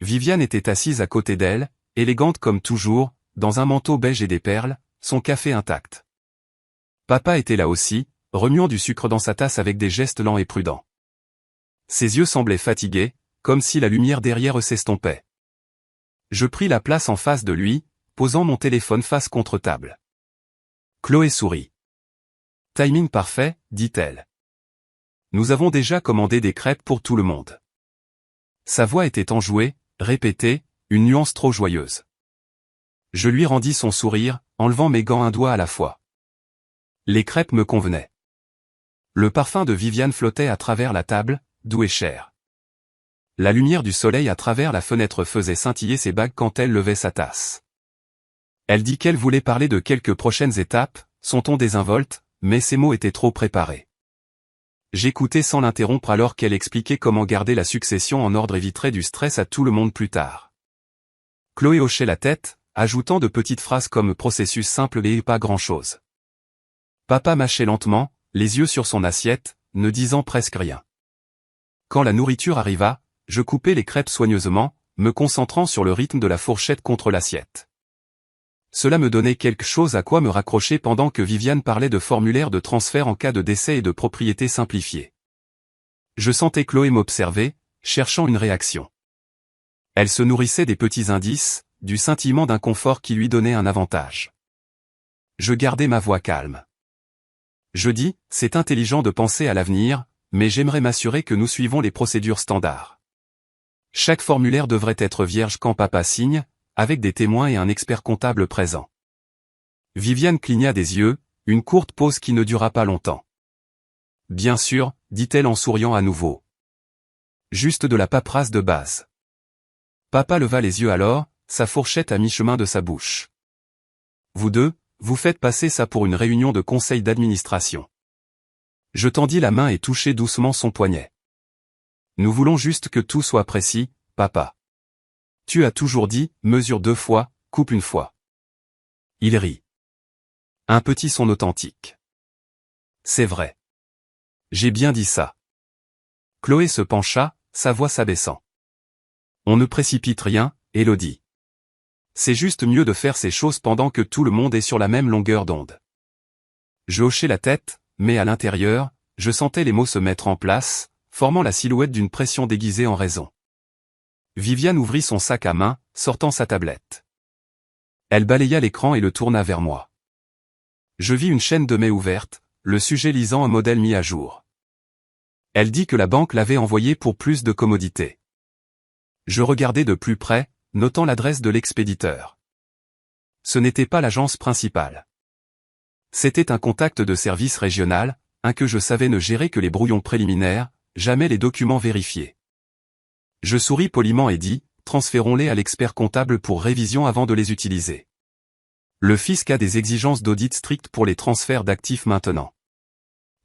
Viviane était assise à côté d'elle, élégante comme toujours, dans un manteau beige et des perles, son café intact. Papa était là aussi, remuant du sucre dans sa tasse avec des gestes lents et prudents. Ses yeux semblaient fatigués, comme si la lumière derrière eux s'estompait. Je pris la place en face de lui, posant mon téléphone face contre table. Chloé sourit. Timing parfait, dit-elle. Nous avons déjà commandé des crêpes pour tout le monde. Sa voix était enjouée, répétée, une nuance trop joyeuse. Je lui rendis son sourire, enlevant mes gants un doigt à la fois. Les crêpes me convenaient. Le parfum de Viviane flottait à travers la table, doux et cher. La lumière du soleil à travers la fenêtre faisait scintiller ses bagues quand elle levait sa tasse. Elle dit qu'elle voulait parler de quelques prochaines étapes, son ton désinvolte, mais ses mots étaient trop préparés. J'écoutais sans l'interrompre alors qu'elle expliquait comment garder la succession en ordre éviterait du stress à tout le monde plus tard. Chloé hochait la tête, ajoutant de petites phrases comme processus simple et pas grand-chose. Papa mâchait lentement, les yeux sur son assiette, ne disant presque rien. Quand la nourriture arriva, je coupai les crêpes soigneusement, me concentrant sur le rythme de la fourchette contre l'assiette. Cela me donnait quelque chose à quoi me raccrocher pendant que Viviane parlait de formulaires de transfert en cas de décès et de propriété simplifiée. Je sentais Chloé m'observer, cherchant une réaction. Elle se nourrissait des petits indices, du scintillement d'un confort qui lui donnait un avantage. Je gardai ma voix calme. Je dis, c'est intelligent de penser à l'avenir, mais j'aimerais m'assurer que nous suivons les procédures standards. Chaque formulaire devrait être vierge quand papa signe, avec des témoins et un expert comptable présent. Viviane cligna des yeux, une courte pause qui ne dura pas longtemps. Bien sûr, dit-elle en souriant à nouveau. Juste de la paperasse de base. Papa leva les yeux alors, sa fourchette à mi-chemin de sa bouche. Vous deux, vous faites passer ça pour une réunion de conseil d'administration. Je tendis la main et touchai doucement son poignet. Nous voulons juste que tout soit précis, papa. Tu as toujours dit, mesure 2 fois, coupe 1 fois. Il rit. Un petit son authentique. C'est vrai. J'ai bien dit ça. Chloé se pencha, sa voix s'abaissant. On ne précipite rien, Élodie. C'est juste mieux de faire ces choses pendant que tout le monde est sur la même longueur d'onde. Je hochai la tête, mais à l'intérieur, je sentais les mots se mettre en place, formant la silhouette d'une pression déguisée en raison. Viviane ouvrit son sac à main, sortant sa tablette. Elle balaya l'écran et le tourna vers moi. Je vis une chaîne de mails ouverte, le sujet lisant un modèle mis à jour. Elle dit que la banque l'avait envoyé pour plus de commodité. Je regardai de plus près, notant l'adresse de l'expéditeur. Ce n'était pas l'agence principale. C'était un contact de service régional, un que je savais ne gérer que les brouillons préliminaires, jamais les documents vérifiés. Je souris poliment et dis, transférons-les à l'expert comptable pour révision avant de les utiliser. Le fisc a des exigences d'audit strictes pour les transferts d'actifs maintenant.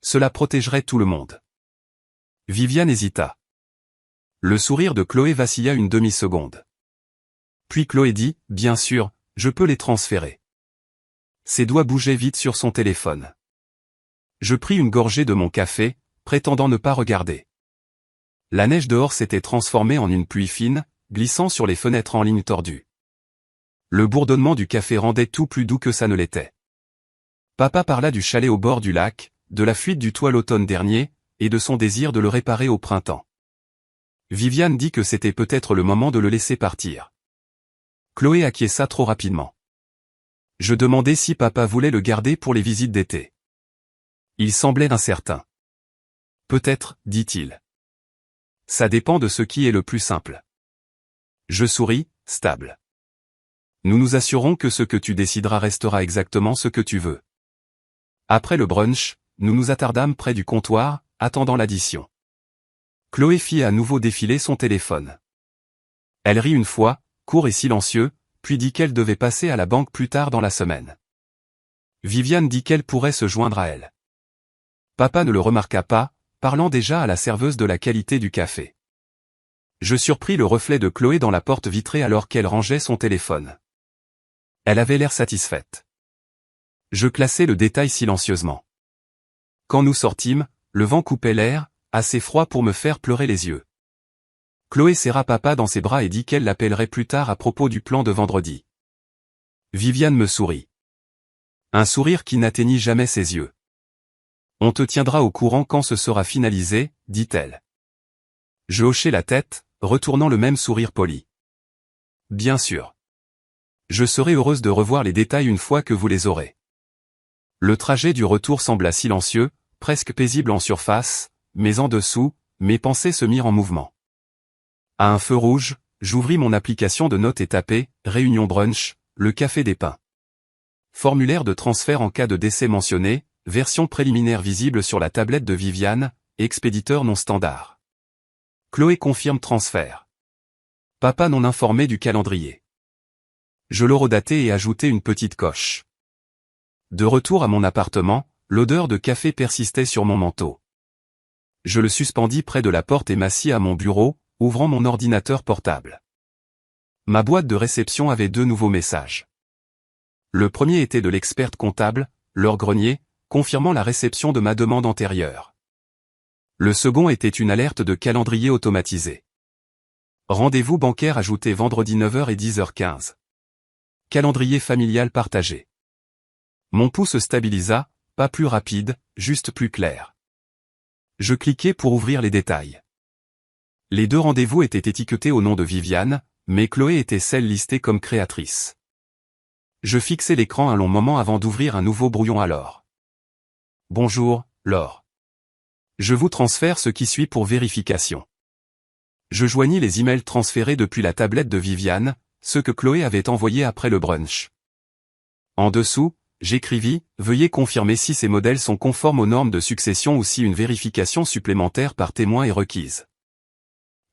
Cela protégerait tout le monde. Viviane hésita. Le sourire de Chloé vacilla une demi-seconde. Puis Chloé dit, bien sûr, je peux les transférer. Ses doigts bougeaient vite sur son téléphone. Je pris une gorgée de mon café, prétendant ne pas regarder. La neige dehors s'était transformée en une pluie fine, glissant sur les fenêtres en ligne tordue. Le bourdonnement du café rendait tout plus doux que ça ne l'était. Papa parla du chalet au bord du lac, de la fuite du toit l'automne dernier, et de son désir de le réparer au printemps. Viviane dit que c'était peut-être le moment de le laisser partir. Chloé acquiesça trop rapidement. Je demandai si papa voulait le garder pour les visites d'été. Il semblait incertain. Peut-être, dit-il. Ça dépend de ce qui est le plus simple. Je souris, stable. Nous nous assurons que ce que tu décideras restera exactement ce que tu veux. Après le brunch, nous nous attardâmes près du comptoir, attendant l'addition. Chloé fit à nouveau défiler son téléphone. Elle rit une fois, court et silencieux, puis dit qu'elle devait passer à la banque plus tard dans la semaine. Viviane dit qu'elle pourrait se joindre à elle. Papa ne le remarqua pas, parlant déjà à la serveuse de la qualité du café. Je surpris le reflet de Chloé dans la porte vitrée alors qu'elle rangeait son téléphone. Elle avait l'air satisfaite. Je classai le détail silencieusement. Quand nous sortîmes, le vent coupait l'air, assez froid pour me faire pleurer les yeux. Chloé serra papa dans ses bras et dit qu'elle l'appellerait plus tard à propos du plan de vendredi. Viviane me sourit. Un sourire qui n'atteignit jamais ses yeux. On te tiendra au courant quand ce sera finalisé, dit-elle. Je hochai la tête, retournant le même sourire poli. Bien sûr. Je serai heureuse de revoir les détails une fois que vous les aurez. Le trajet du retour sembla silencieux, presque paisible en surface, mais en dessous, mes pensées se mirent en mouvement. À un feu rouge, j'ouvris mon application de notes et tapai « Réunion brunch », le café des pins. Formulaire de transfert en cas de décès mentionné, version préliminaire visible sur la tablette de Viviane, expéditeur non standard. Chloé confirme transfert. Papa non informé du calendrier. Je l'horodatai et ajoutai une petite coche. De retour à mon appartement, l'odeur de café persistait sur mon manteau. Je le suspendis près de la porte et m'assis à mon bureau, ouvrant mon ordinateur portable. Ma boîte de réception avait 2 nouveaux messages. Le premier était de l'experte comptable, Laure Grenier, confirmant la réception de ma demande antérieure. Le second était une alerte de calendrier automatisé. Rendez-vous bancaire ajouté vendredi 9h et 10h15. Calendrier familial partagé. Mon pouls se stabilisa, pas plus rapide, juste plus clair. Je cliquai pour ouvrir les détails. Les 2 rendez-vous étaient étiquetés au nom de Viviane, mais Chloé était celle listée comme créatrice. Je fixai l'écran un long moment avant d'ouvrir un nouveau brouillon alors. Bonjour, Laure. Je vous transfère ce qui suit pour vérification. Je joignis les emails transférés depuis la tablette de Viviane, ceux que Chloé avait envoyés après le brunch. En dessous, j'écrivis « Veuillez confirmer si ces modèles sont conformes aux normes de succession ou si une vérification supplémentaire par témoin est requise. »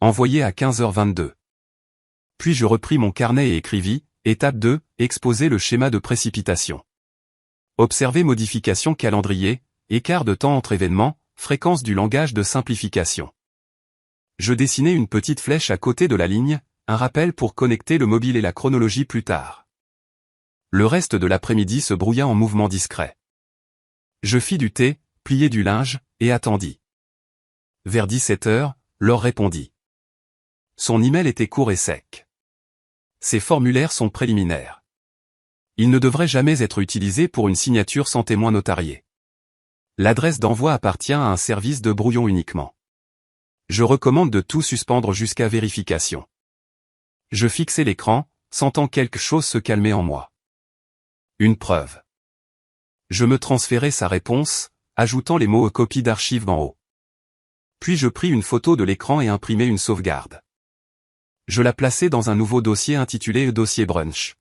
Envoyé à 15h22. Puis je repris mon carnet et écrivis « Étape 2, exposer le schéma de précipitation. Observer modification calendrier, écart de temps entre événements, fréquence du langage de simplification. » Je dessinai une petite flèche à côté de la ligne, un rappel pour connecter le mobile et la chronologie plus tard. Le reste de l'après-midi se brouilla en mouvements discrets. Je fis du thé, pliai du linge, et attendis. Vers 17h, Laure répondit. Son email était court et sec. Ces formulaires sont préliminaires. Ils ne devraient jamais être utilisés pour une signature sans témoin notarié. L'adresse d'envoi appartient à un service de brouillon uniquement. Je recommande de tout suspendre jusqu'à vérification. Je fixai l'écran, sentant quelque chose se calmer en moi. Une preuve. Je me transférai sa réponse, ajoutant les mots copie d'archives en haut. Puis je pris une photo de l'écran et imprimai une sauvegarde. Je la plaçai dans un nouveau dossier intitulé dossier brunch.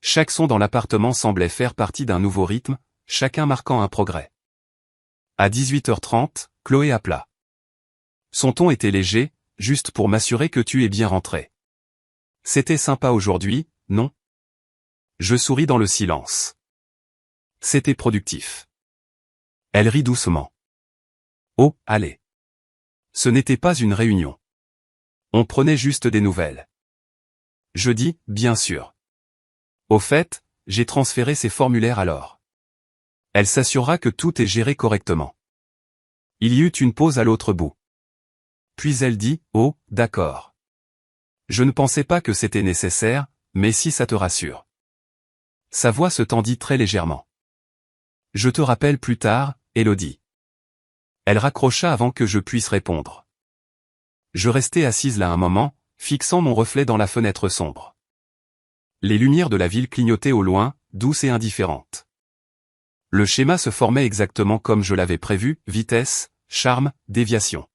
Chaque son dans l'appartement semblait faire partie d'un nouveau rythme, chacun marquant un progrès. À 18h30, Chloé appela. Son ton était léger, juste pour m'assurer que tu es bien rentré. C'était sympa aujourd'hui, non? Je souris dans le silence. C'était productif. Elle rit doucement. Oh, allez. Ce n'était pas une réunion. On prenait juste des nouvelles. Je dis, bien sûr. Au fait, j'ai transféré ces formulaires alors. Elle s'assura que tout est géré correctement. Il y eut une pause à l'autre bout. Puis elle dit, oh, d'accord. Je ne pensais pas que c'était nécessaire, mais si ça te rassure. Sa voix se tendit très légèrement. Je te rappelle plus tard, Élodie. Elle raccrocha avant que je puisse répondre. Je restai assise là un moment, fixant mon reflet dans la fenêtre sombre. Les lumières de la ville clignotaient au loin, douces et indifférentes. Le schéma se formait exactement comme je l'avais prévu, vitesse, charme, déviation.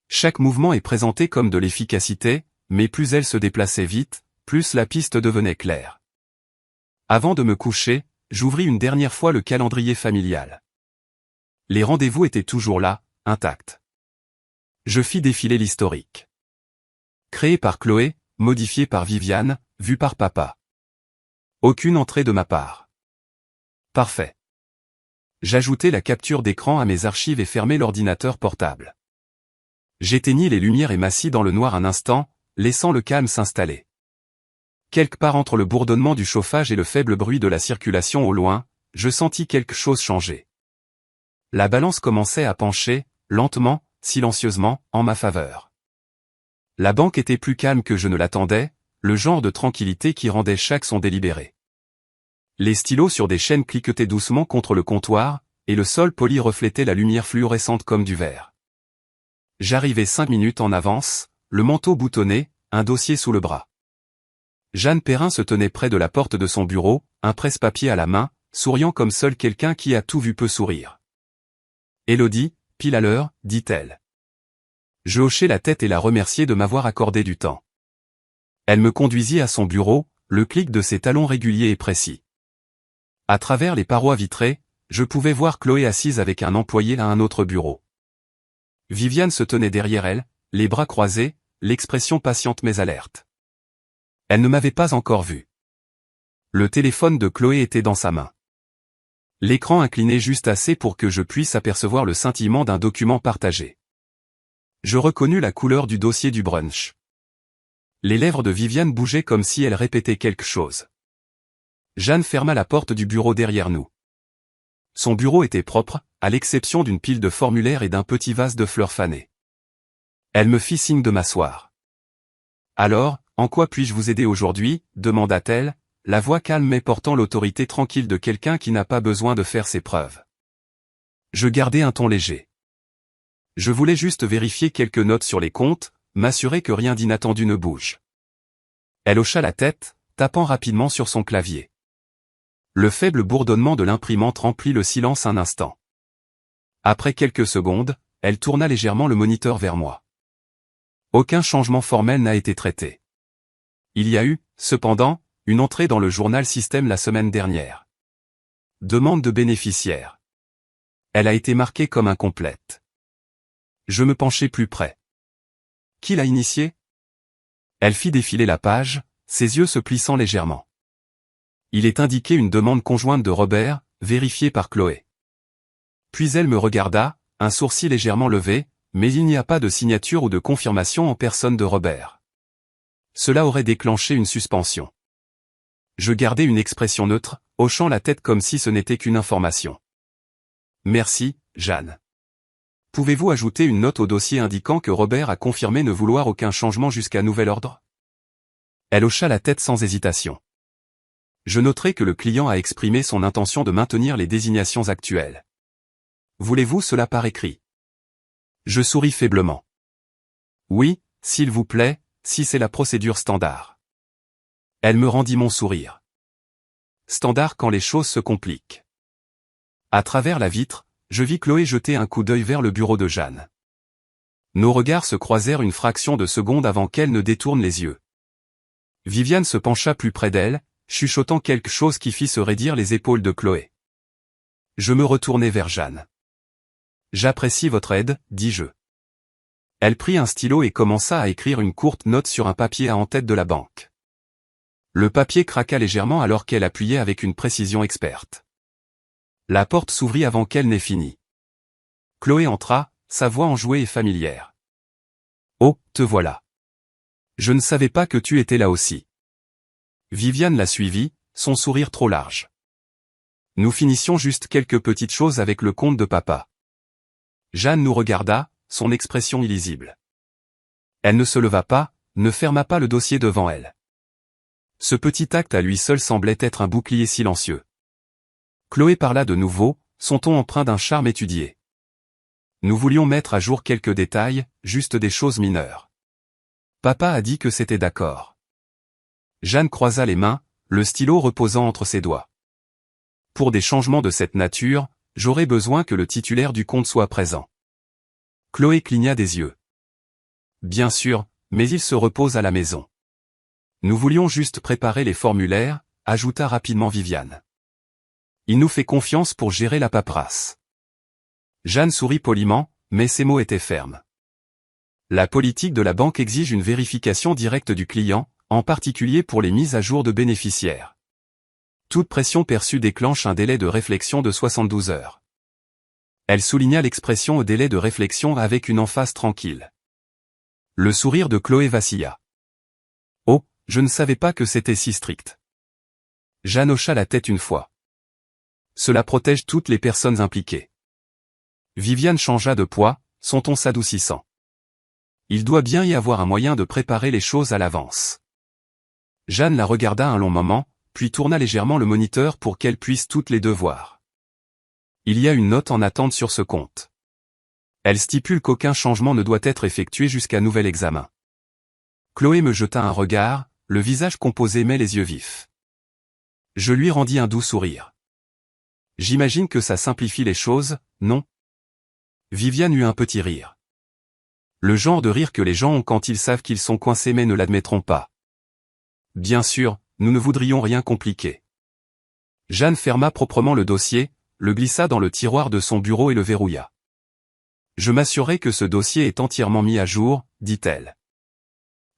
Chaque mouvement est présenté comme de l'efficacité, mais plus elle se déplaçait vite, plus la piste devenait claire. Avant de me coucher, j'ouvris une dernière fois le calendrier familial. Les rendez-vous étaient toujours là, intacts. Je fis défiler l'historique. Créé par Chloé, modifié par Viviane, vu par papa. Aucune entrée de ma part. Parfait. J'ajoutai la capture d'écran à mes archives et fermai l'ordinateur portable. J'éteignis les lumières et m'assis dans le noir un instant, laissant le calme s'installer. Quelque part entre le bourdonnement du chauffage et le faible bruit de la circulation au loin, je sentis quelque chose changer. La balance commençait à pencher, lentement, silencieusement, en ma faveur. La banque était plus calme que je ne l'attendais, le genre de tranquillité qui rendait chaque son délibéré. Les stylos sur des chaînes cliquetaient doucement contre le comptoir, et le sol poli reflétait la lumière fluorescente comme du verre. J'arrivais 5 minutes en avance, le manteau boutonné, un dossier sous le bras. Jeanne Perrin se tenait près de la porte de son bureau, un presse-papier à la main, souriant comme seul quelqu'un qui a tout vu peut sourire. « Élodie, pile à l'heure, dit-elle. » Je hochai la tête et la remerciai de m'avoir accordé du temps. Elle me conduisit à son bureau, le clic de ses talons réguliers et précis. À travers les parois vitrées, je pouvais voir Chloé assise avec un employé à un autre bureau. Viviane se tenait derrière elle, les bras croisés, l'expression patiente mais alerte. Elle ne m'avait pas encore vu. Le téléphone de Chloé était dans sa main. L'écran incliné juste assez pour que je puisse apercevoir le scintillement d'un document partagé. Je reconnus la couleur du dossier du brunch. Les lèvres de Viviane bougeaient comme si elle répétait quelque chose. Jeanne ferma la porte du bureau derrière nous. Son bureau était propre, à l'exception d'une pile de formulaires et d'un petit vase de fleurs fanées. Elle me fit signe de m'asseoir. « Alors, en quoi puis-je vous aider aujourd'hui » demanda-t-elle, la voix calme mais portant l'autorité tranquille de quelqu'un qui n'a pas besoin de faire ses preuves. Je gardai un ton léger. Je voulais juste vérifier quelques notes sur les comptes, m'assurer que rien d'inattendu ne bouge. Elle hocha la tête, tapant rapidement sur son clavier. Le faible bourdonnement de l'imprimante remplit le silence un instant. Après quelques secondes, elle tourna légèrement le moniteur vers moi. Aucun changement formel n'a été traité. Il y a eu, cependant, une entrée dans le journal Système la semaine dernière. Demande de bénéficiaire. Elle a été marquée comme incomplète. Je me penchai plus près. Qui l'a initiée ? Elle fit défiler la page, ses yeux se plissant légèrement. Il est indiqué une demande conjointe de Robert, vérifiée par Chloé. Puis elle me regarda, un sourcil légèrement levé, mais il n'y a pas de signature ou de confirmation en personne de Robert. Cela aurait déclenché une suspension. Je gardai une expression neutre, hochant la tête comme si ce n'était qu'une information. Merci, Jeanne. Pouvez-vous ajouter une note au dossier indiquant que Robert a confirmé ne vouloir aucun changement jusqu'à nouvel ordre? Elle hocha la tête sans hésitation. Je noterai que le client a exprimé son intention de maintenir les désignations actuelles. Voulez-vous cela par écrit? Je souris faiblement. Oui, s'il vous plaît, si c'est la procédure standard. Elle me rendit mon sourire. Standard quand les choses se compliquent. À travers la vitre, je vis Chloé jeter un coup d'œil vers le bureau de Jeanne. Nos regards se croisèrent une fraction de seconde avant qu'elle ne détourne les yeux. Viviane se pencha plus près d'elle, chuchotant quelque chose qui fit se raidir les épaules de Chloé. Je me retournai vers Jeanne. J'apprécie votre aide, dis-je. Elle prit un stylo et commença à écrire une courte note sur un papier à en-tête de la banque. Le papier craqua légèrement alors qu'elle appuyait avec une précision experte. La porte s'ouvrit avant qu'elle n'ait fini. Chloé entra, sa voix enjouée et familière. Oh, te voilà. Je ne savais pas que tu étais là aussi. Viviane la suivit, son sourire trop large. Nous finissions juste quelques petites choses avec le compte de papa. Jeanne nous regarda, son expression illisible. Elle ne se leva pas, ne ferma pas le dossier devant elle. Ce petit acte à lui seul semblait être un bouclier silencieux. Chloé parla de nouveau, son ton empreint d'un charme étudié. Nous voulions mettre à jour quelques détails, juste des choses mineures. Papa a dit que c'était d'accord. Jeanne croisa les mains, le stylo reposant entre ses doigts. Pour des changements de cette nature, j'aurais besoin que le titulaire du compte soit présent. Chloé cligna des yeux. Bien sûr, mais il se repose à la maison. Nous voulions juste préparer les formulaires, ajouta rapidement Viviane. Il nous fait confiance pour gérer la paperasse. Jeanne sourit poliment, mais ses mots étaient fermes. La politique de la banque exige une vérification directe du client, en particulier pour les mises à jour de bénéficiaires. Toute pression perçue déclenche un délai de réflexion de 72 heures. Elle souligna l'expression au délai de réflexion avec une emphase tranquille. Le sourire de Chloé vacilla. Oh, je ne savais pas que c'était si strict. Jeanne hocha la tête une fois. Cela protège toutes les personnes impliquées. Viviane changea de poids, son ton s'adoucissant. Il doit bien y avoir un moyen de préparer les choses à l'avance. Jeanne la regarda un long moment, puis tourna légèrement le moniteur pour qu'elle puisse toutes les deux voir. Il y a une note en attente sur ce compte. Elle stipule qu'aucun changement ne doit être effectué jusqu'à nouvel examen. Chloé me jeta un regard, le visage composé mais les yeux vifs. Je lui rendis un doux sourire. J'imagine que ça simplifie les choses, non? Viviane eut un petit rire. Le genre de rire que les gens ont quand ils savent qu'ils sont coincés mais ne l'admettront pas. Bien sûr, nous ne voudrions rien compliquer. Jeanne ferma proprement le dossier, le glissa dans le tiroir de son bureau et le verrouilla. Je m'assurerai que ce dossier est entièrement mis à jour, dit-elle.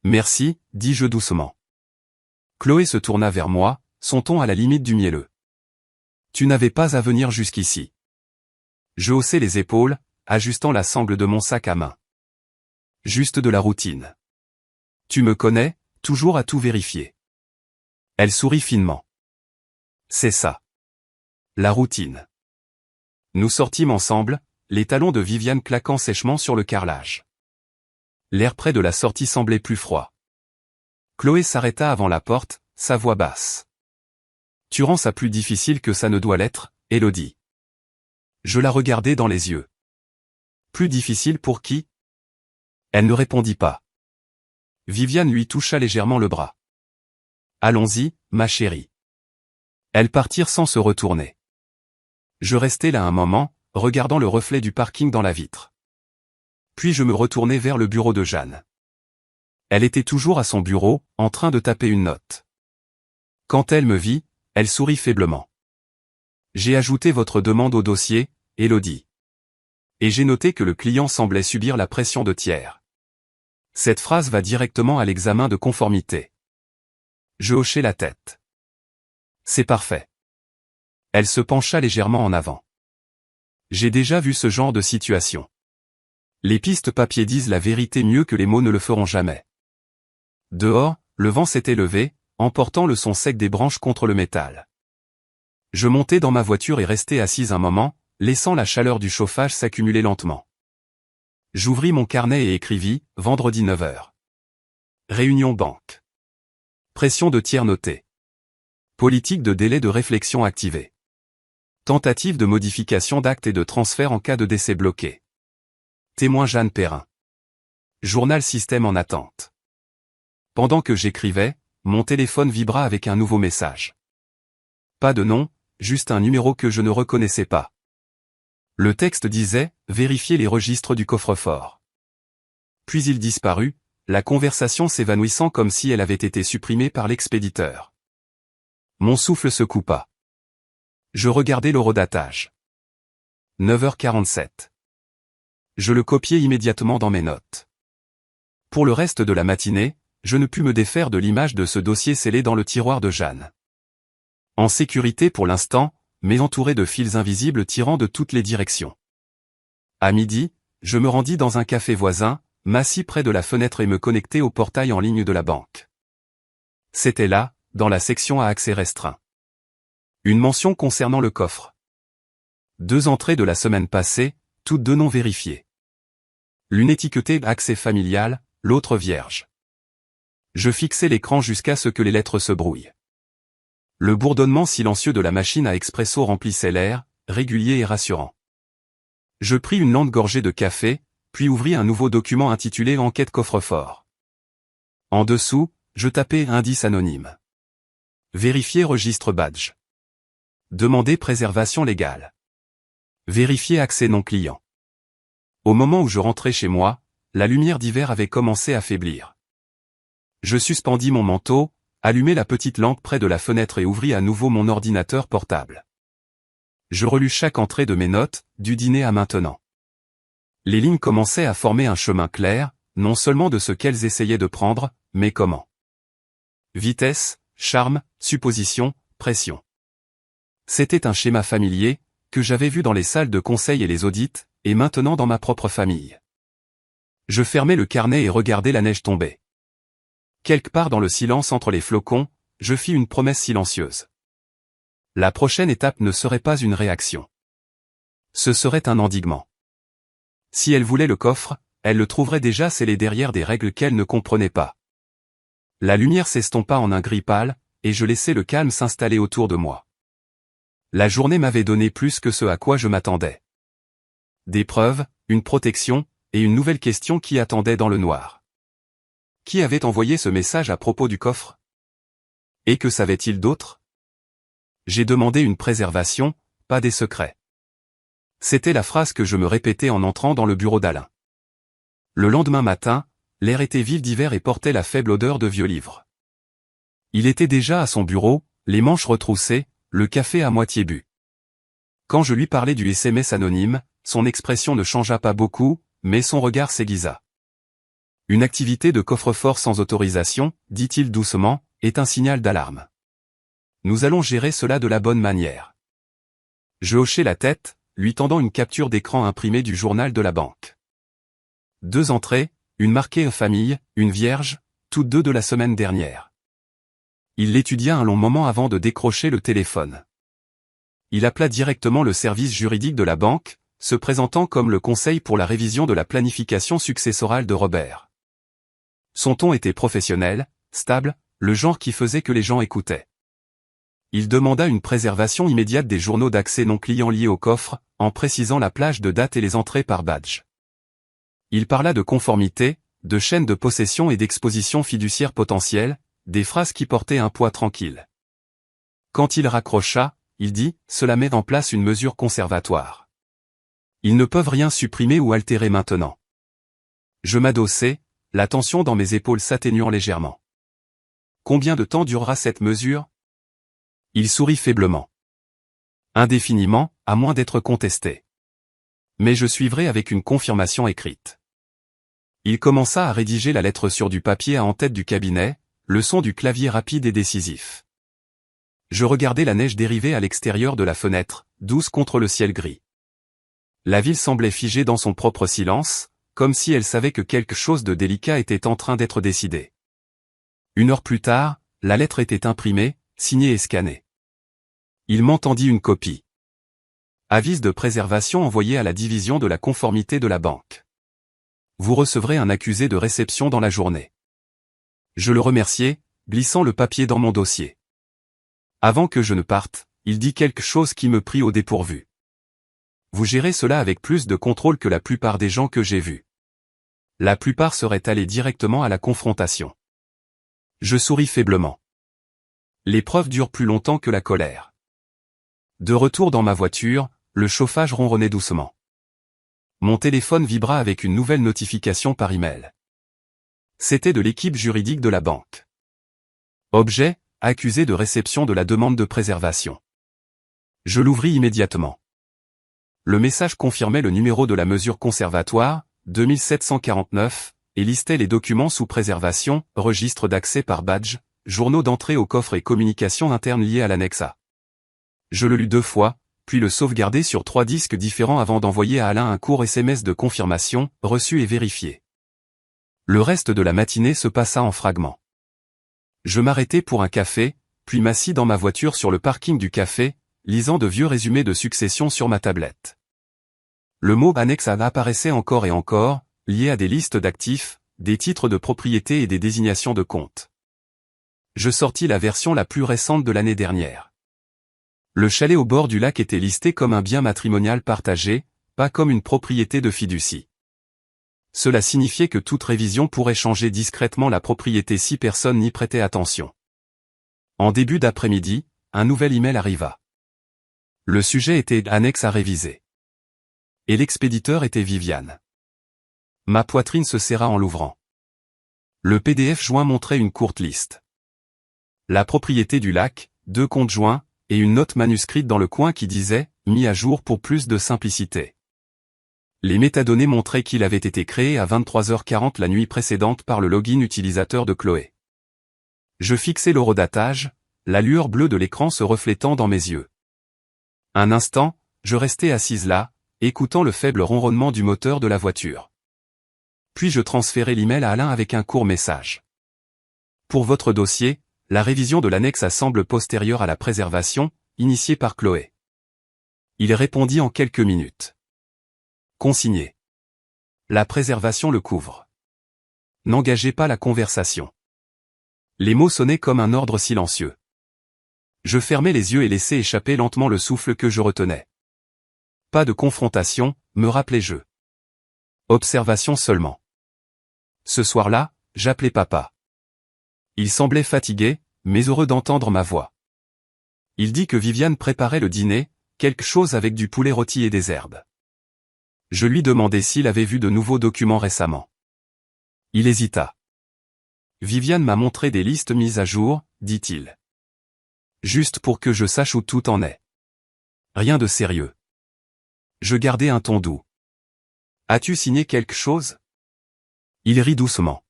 Merci, dis-je doucement. Chloé se tourna vers moi, son ton à la limite du mielleux. Tu n'avais pas à venir jusqu'ici. Je haussai les épaules, ajustant la sangle de mon sac à main. Juste de la routine. Tu me connais, toujours à tout vérifier. Elle sourit finement. C'est ça. La routine. Nous sortîmes ensemble, les talons de Viviane claquant sèchement sur le carrelage. L'air près de la sortie semblait plus froid. Chloé s'arrêta avant la porte, sa voix basse. Tu rends ça plus difficile que ça ne doit l'être, Élodie. Je la regardai dans les yeux. Plus difficile pour qui? Elle ne répondit pas. Viviane lui toucha légèrement le bras. Allons-y, ma chérie. Elles partirent sans se retourner. Je restai là un moment, regardant le reflet du parking dans la vitre. Puis je me retournai vers le bureau de Jeanne. Elle était toujours à son bureau, en train de taper une note. Quand elle me vit, elle sourit faiblement. J'ai ajouté votre demande au dossier, Élodie. Et j'ai noté que le client semblait subir la pression de tiers. Cette phrase va directement à l'examen de conformité. Je hochai la tête. C'est parfait. Elle se pencha légèrement en avant. J'ai déjà vu ce genre de situation. Les pistes papier disent la vérité mieux que les mots ne le feront jamais. Dehors, le vent s'était levé, emportant le son sec des branches contre le métal. Je montai dans ma voiture et restai assise un moment, laissant la chaleur du chauffage s'accumuler lentement. J'ouvris mon carnet et écrivis « Vendredi 9h. Réunion banque. Pression de tiers notée. Politique de délai de réflexion activée. Tentative de modification d'acte et de transfert en cas de décès bloqué. Témoin Jeanne Perrin. Journal système en attente. » Pendant que j'écrivais, mon téléphone vibra avec un nouveau message. Pas de nom, juste un numéro que je ne reconnaissais pas. Le texte disait « Vérifiez les registres du coffre-fort ». Puis il disparut, la conversation s'évanouissant comme si elle avait été supprimée par l'expéditeur. Mon souffle se coupa. Je regardai l'horodatage. 9h47. Je le copiai immédiatement dans mes notes. Pour le reste de la matinée, je ne pus me défaire de l'image de ce dossier scellé dans le tiroir de Jeanne. En sécurité pour l'instant, mais entouré de fils invisibles tirant de toutes les directions. À midi, je me rendis dans un café voisin, m'assis près de la fenêtre et me connectai au portail en ligne de la banque. C'était là, dans la section à accès restreint. Une mention concernant le coffre. 2 entrées de la semaine passée, toutes 2 non vérifiées. L'une étiquetée accès familial, l'autre vierge. Je fixai l'écran jusqu'à ce que les lettres se brouillent. Le bourdonnement silencieux de la machine à expresso remplissait l'air, régulier et rassurant. Je pris une lente gorgée de café, puis ouvris un nouveau document intitulé Enquête coffre-fort. En dessous, je tapai indice anonyme. Vérifier registre badge. Demander préservation légale. Vérifier accès non client. Au moment où je rentrais chez moi, la lumière d'hiver avait commencé à faiblir. Je suspendis mon manteau, allumai la petite lampe près de la fenêtre et ouvris à nouveau mon ordinateur portable. Je relus chaque entrée de mes notes, du dîner à maintenant. Les lignes commençaient à former un chemin clair, non seulement de ce qu'elles essayaient de prendre, mais comment. Vitesse, charme, supposition, pression. C'était un schéma familier, que j'avais vu dans les salles de conseil et les audits, et maintenant dans ma propre famille. Je fermai le carnet et regardai la neige tomber. Quelque part dans le silence entre les flocons, je fis une promesse silencieuse. La prochaine étape ne serait pas une réaction. Ce serait un endiguement. Si elle voulait le coffre, elle le trouverait déjà scellé derrière des règles qu'elle ne comprenait pas. La lumière s'estompa en un gris pâle, et je laissai le calme s'installer autour de moi. La journée m'avait donné plus que ce à quoi je m'attendais. Des preuves, une protection, et une nouvelle question qui attendait dans le noir. Qui avait envoyé ce message à propos du coffre? Et que savait-il d'autre? J'ai demandé une préservation, pas des secrets. C'était la phrase que je me répétais en entrant dans le bureau d'Alain. Le lendemain matin, l'air était vif d'hiver et portait la faible odeur de vieux livres. Il était déjà à son bureau, les manches retroussées, le café à moitié bu. Quand je lui parlais du SMS anonyme, son expression ne changea pas beaucoup, mais son regard s'aiguisa. Une activité de coffre-fort sans autorisation, dit-il doucement, est un signal d'alarme. Nous allons gérer cela de la bonne manière. Je hochai la tête, lui tendant une capture d'écran imprimée du journal de la banque. 2 entrées, une marquée famille, une vierge, toutes 2 de la semaine dernière. Il l'étudia un long moment avant de décrocher le téléphone. Il appela directement le service juridique de la banque, se présentant comme le conseil pour la révision de la planification successorale de Robert. Son ton était professionnel, stable, le genre qui faisait que les gens écoutaient. Il demanda une préservation immédiate des journaux d'accès non clients liés au coffre, en précisant la plage de date et les entrées par badge. Il parla de conformité, de chaîne de possession et d'exposition fiduciaire potentielle, des phrases qui portaient un poids tranquille. Quand il raccrocha, il dit « Cela met en place une mesure conservatoire. Ils ne peuvent rien supprimer ou altérer maintenant. » Je m'adossai, la tension dans mes épaules s'atténuant légèrement. Combien de temps durera cette mesure? Il sourit faiblement. Indéfiniment, à moins d'être contesté. Mais je suivrai avec une confirmation écrite. Il commença à rédiger la lettre sur du papier à en-tête du cabinet, le son du clavier rapide et décisif. Je regardais la neige dériver à l'extérieur de la fenêtre, douce contre le ciel gris. La ville semblait figée dans son propre silence, comme si elle savait que quelque chose de délicat était en train d'être décidé. 1 heure plus tard, la lettre était imprimée, signée et scannée. Il m'entendit une copie. Avis de préservation envoyé à la division de la conformité de la banque. Vous recevrez un accusé de réception dans la journée. Je le remerciai, glissant le papier dans mon dossier. Avant que je ne parte, il dit quelque chose qui me prit au dépourvu. Vous gérez cela avec plus de contrôle que la plupart des gens que j'ai vus. La plupart seraient allés directement à la confrontation. Je souris faiblement. L'épreuve dure plus longtemps que la colère. De retour dans ma voiture, le chauffage ronronnait doucement. Mon téléphone vibra avec une nouvelle notification par email. C'était de l'équipe juridique de la banque. Objet, accusé de réception de la demande de préservation. Je l'ouvris immédiatement. Le message confirmait le numéro de la mesure conservatoire, 2749, et listait les documents sous préservation, registre d'accès par badge, journaux d'entrée au coffre et communications internes liées à l'annexe A. Je le lus 2 fois, puis le sauvegardai sur 3 disques différents avant d'envoyer à Alain un court SMS de confirmation, reçu et vérifié. Le reste de la matinée se passa en fragments. Je m'arrêtai pour un café, puis m'assis dans ma voiture sur le parking du café, lisant de vieux résumés de succession sur ma tablette. Le mot annexe A apparaissait encore et encore, lié à des listes d'actifs, des titres de propriété et des désignations de comptes. Je sortis la version la plus récente de l'année dernière. Le chalet au bord du lac était listé comme un bien matrimonial partagé, pas comme une propriété de fiducie. Cela signifiait que toute révision pourrait changer discrètement la propriété si personne n'y prêtait attention. En début d'après-midi, un nouvel email arriva. Le sujet était annexe à réviser. Et l'expéditeur était Viviane. Ma poitrine se serra en l'ouvrant. Le PDF joint montrait une courte liste. La propriété du lac, 2 comptes joints, et une note manuscrite dans le coin qui disait « Mis à jour pour plus de simplicité ». Les métadonnées montraient qu'il avait été créé à 23h40 la nuit précédente par le login utilisateur de Chloé. Je fixai l'horodatage, la lueur bleue de l'écran se reflétant dans mes yeux. Un instant, je restai assise là, écoutant le faible ronronnement du moteur de la voiture. Puis je transférai l'email à Alain avec un court message. Pour votre dossier, la révision de l'annexe A semble postérieure à la préservation, initiée par Chloé. Il répondit en quelques minutes. Consigné. La préservation le couvre. N'engagez pas la conversation. Les mots sonnaient comme un ordre silencieux. Je fermai les yeux et laissai échapper lentement le souffle que je retenais. Pas de confrontation, me rappelai-je. Observation seulement. Ce soir-là, j'appelai papa. Il semblait fatigué, mais heureux d'entendre ma voix. Il dit que Viviane préparait le dîner, quelque chose avec du poulet rôti et des herbes. Je lui demandai s'il avait vu de nouveaux documents récemment. Il hésita. Viviane m'a montré des listes mises à jour, dit-il. Juste pour que je sache où tout en est. Rien de sérieux. Je gardai un ton doux. As-tu signé quelque chose? Il rit doucement.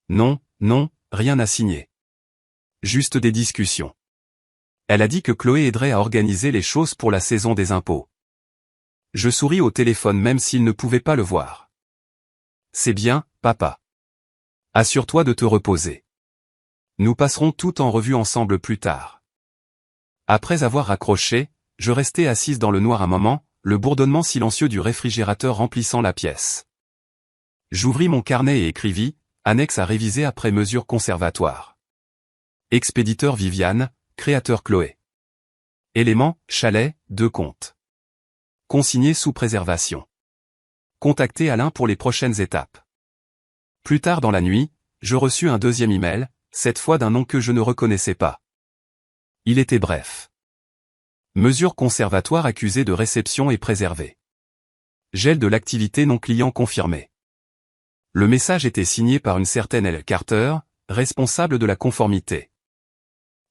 Non, rien à signer. Juste des discussions. Elle a dit que Chloé aiderait à organiser les choses pour la saison des impôts. Je souris au téléphone même s'il ne pouvait pas le voir. C'est bien, papa. Assure-toi de te reposer. Nous passerons tout en revue ensemble plus tard. Après avoir raccroché, je restai assise dans le noir un moment, le bourdonnement silencieux du réfrigérateur remplissant la pièce. J'ouvris mon carnet et écrivis, annexe à réviser après mesure conservatoire. Expéditeur Viviane, créateur Chloé. Élément, chalet, 2 comptes. Consigné sous préservation. Contactez Alain pour les prochaines étapes. Plus tard dans la nuit, je reçus un deuxième email, cette fois d'un nom que je ne reconnaissais pas. Il était bref. Mesure conservatoire accusée de réception et préservée. Gel de l'activité non client confirmé. Le message était signé par une certaine L. Carter, responsable de la conformité.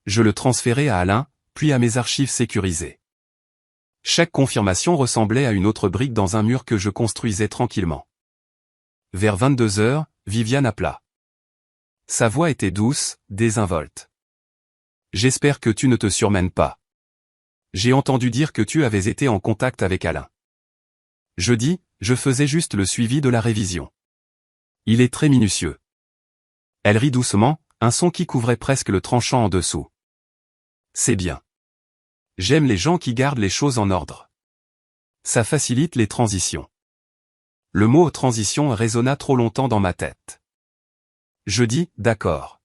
Je le transférai à Alain, puis à mes archives sécurisées. Chaque confirmation ressemblait à une autre brique dans un mur que je construisais tranquillement. Vers 22h, Viviane appela. Sa voix était douce, désinvolte. J'espère que tu ne te surmènes pas. J'ai entendu dire que tu avais été en contact avec Alain. Je dis, je faisais juste le suivi de la révision. Il est très minutieux. Elle rit doucement, Un son qui couvrait presque le tranchant en dessous. C'est bien. J'aime les gens qui gardent les choses en ordre. Ça facilite les transitions. Le mot transition résonna trop longtemps dans ma tête. Je dis, d'accord.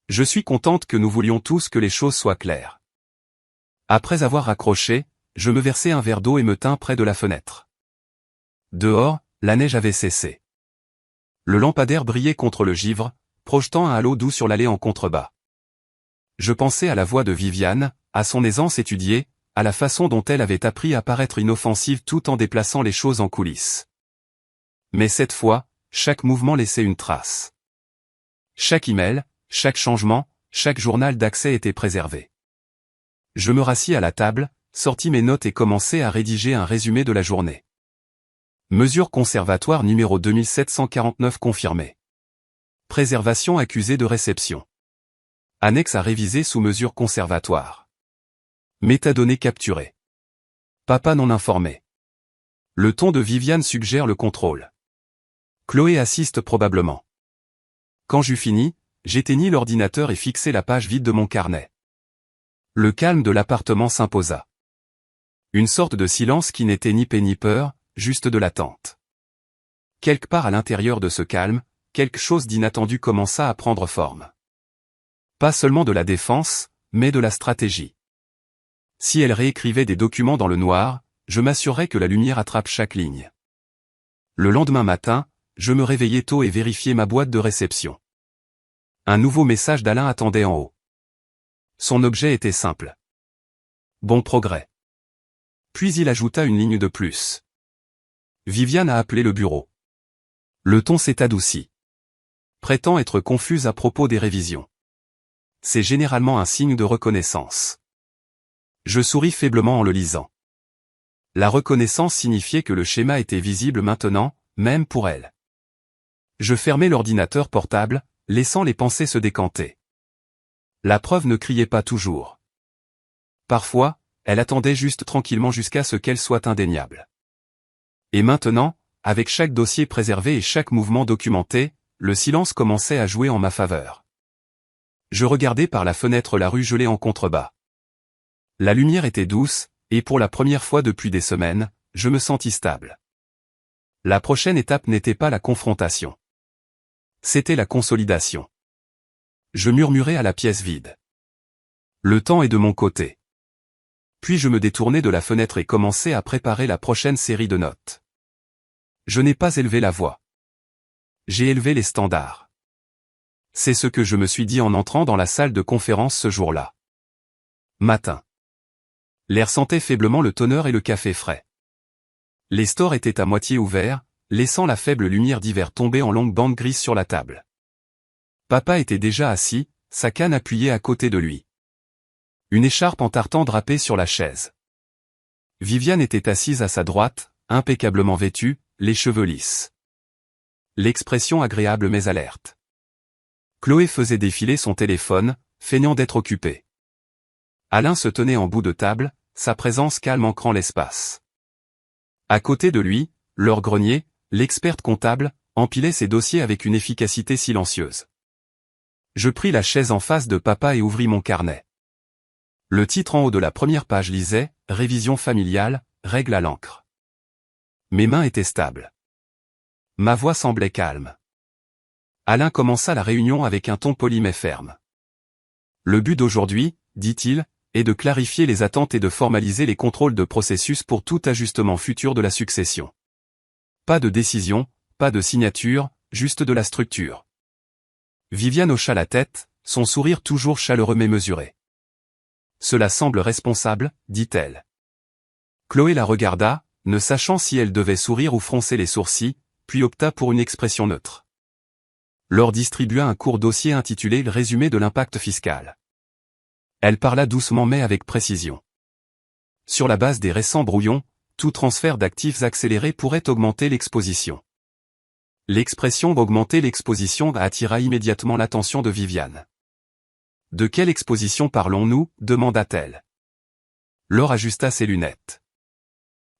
Je suis contente que nous voulions tous que les choses soient claires. Après avoir raccroché, je me versai un verre d'eau et me tins près de la fenêtre. Dehors, la neige avait cessé. Le lampadaire brillait contre le givre, projetant un halo doux sur l'allée en contrebas. Je pensais à la voix de Viviane, à son aisance étudiée, à la façon dont elle avait appris à paraître inoffensive tout en déplaçant les choses en coulisses. Mais cette fois, chaque mouvement laissait une trace. Chaque email, chaque changement, chaque journal d'accès était préservé. Je me rassis à la table, sortis mes notes et commençai à rédiger un résumé de la journée. Mesure conservatoire numéro 2749 confirmée. Préservation accusée de réception. Annexe à réviser sous mesure conservatoire. Métadonnées capturées. Papa non informé. Le ton de Viviane suggère le contrôle. Chloé assiste probablement. Quand j'eus fini, j'éteignis l'ordinateur et fixai la page vide de mon carnet. Le calme de l'appartement s'imposa. Une sorte de silence qui n'était ni paix ni peur, juste de l'attente. Quelque part à l'intérieur de ce calme, quelque chose d'inattendu commença à prendre forme. Pas seulement de la défense, mais de la stratégie. Si elle réécrivait des documents dans le noir, je m'assurais que la lumière attrape chaque ligne. Le lendemain matin, je me réveillai tôt et vérifiai ma boîte de réception. Un nouveau message d'Alain attendait en haut. Son objet était simple. Bon progrès. Puis il ajouta une ligne de plus. Viviane a appelé le bureau. Le ton s'est adouci. Prétend être confuse à propos des révisions. C'est généralement un signe de reconnaissance. Je souris faiblement en le lisant. La reconnaissance signifiait que le schéma était visible maintenant, même pour elle. Je fermai l'ordinateur portable, laissant les pensées se décanter. La preuve ne criait pas toujours. Parfois, elle attendait juste tranquillement jusqu'à ce qu'elle soit indéniable. Et maintenant, avec chaque dossier préservé et chaque mouvement documenté, le silence commençait à jouer en ma faveur. Je regardais par la fenêtre la rue gelée en contrebas. La lumière était douce, et pour la première fois depuis des semaines, je me sentis stable. La prochaine étape n'était pas la confrontation. C'était la consolidation. Je murmurai à la pièce vide. Le temps est de mon côté. Puis je me détournai de la fenêtre et commençai à préparer la prochaine série de notes. Je n'ai pas élevé la voix. J'ai élevé les standards. C'est ce que je me suis dit en entrant dans la salle de conférence ce jour-là. Matin. L'air sentait faiblement le toner et le café frais. Les stores étaient à moitié ouverts, laissant la faible lumière d'hiver tomber en longues bandes grises sur la table. Papa était déjà assis, sa canne appuyée à côté de lui. Une écharpe en tartan drapée sur la chaise. Viviane était assise à sa droite, impeccablement vêtue, les cheveux lisses. L'expression agréable mais alerte. Chloé faisait défiler son téléphone, feignant d'être occupée. Alain se tenait en bout de table, sa présence calme ancrant l'espace. À côté de lui, Laure Grenier, l'experte comptable, empilait ses dossiers avec une efficacité silencieuse. Je pris la chaise en face de papa et ouvris mon carnet. Le titre en haut de la première page lisait « Révision familiale, règle à l'encre ». Mes mains étaient stables. Ma voix semblait calme. Alain commença la réunion avec un ton poli mais ferme. Le but d'aujourd'hui, dit-il, est de clarifier les attentes et de formaliser les contrôles de processus pour tout ajustement futur de la succession. Pas de décision, pas de signature, juste de la structure. Viviane hocha la tête, son sourire toujours chaleureux mais mesuré. Cela semble responsable, dit-elle. Chloé la regarda, ne sachant si elle devait sourire ou froncer les sourcils, puis opta pour une expression neutre. Laure distribua un court dossier intitulé « Le résumé de l'impact fiscal ». Elle parla doucement mais avec précision. Sur la base des récents brouillons, tout transfert d'actifs accéléré pourrait augmenter l'exposition. L'expression « augmenter l'exposition » attira immédiatement l'attention de Viviane. « De quelle exposition parlons-nous » demanda-t-elle. Laure ajusta ses lunettes.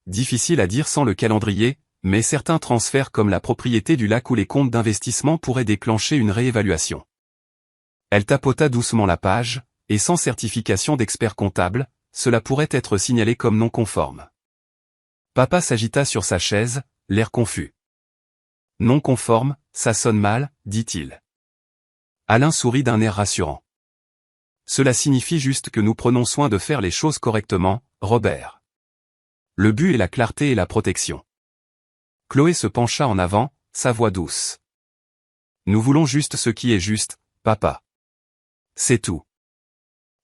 Difficile à dire sans le calendrier, mais certains transferts comme la propriété du lac ou les comptes d'investissement pourraient déclencher une réévaluation. Elle tapota doucement la page, et sans certification d'expert comptable, cela pourrait être signalé comme non conforme. Papa s'agita sur sa chaise, l'air confus. Non conforme, ça sonne mal, dit-il. Alain sourit d'un air rassurant. Cela signifie juste que nous prenons soin de faire les choses correctement, Robert. Le but est la clarté et la protection. Chloé se pencha en avant, sa voix douce. Nous voulons juste ce qui est juste, papa. C'est tout.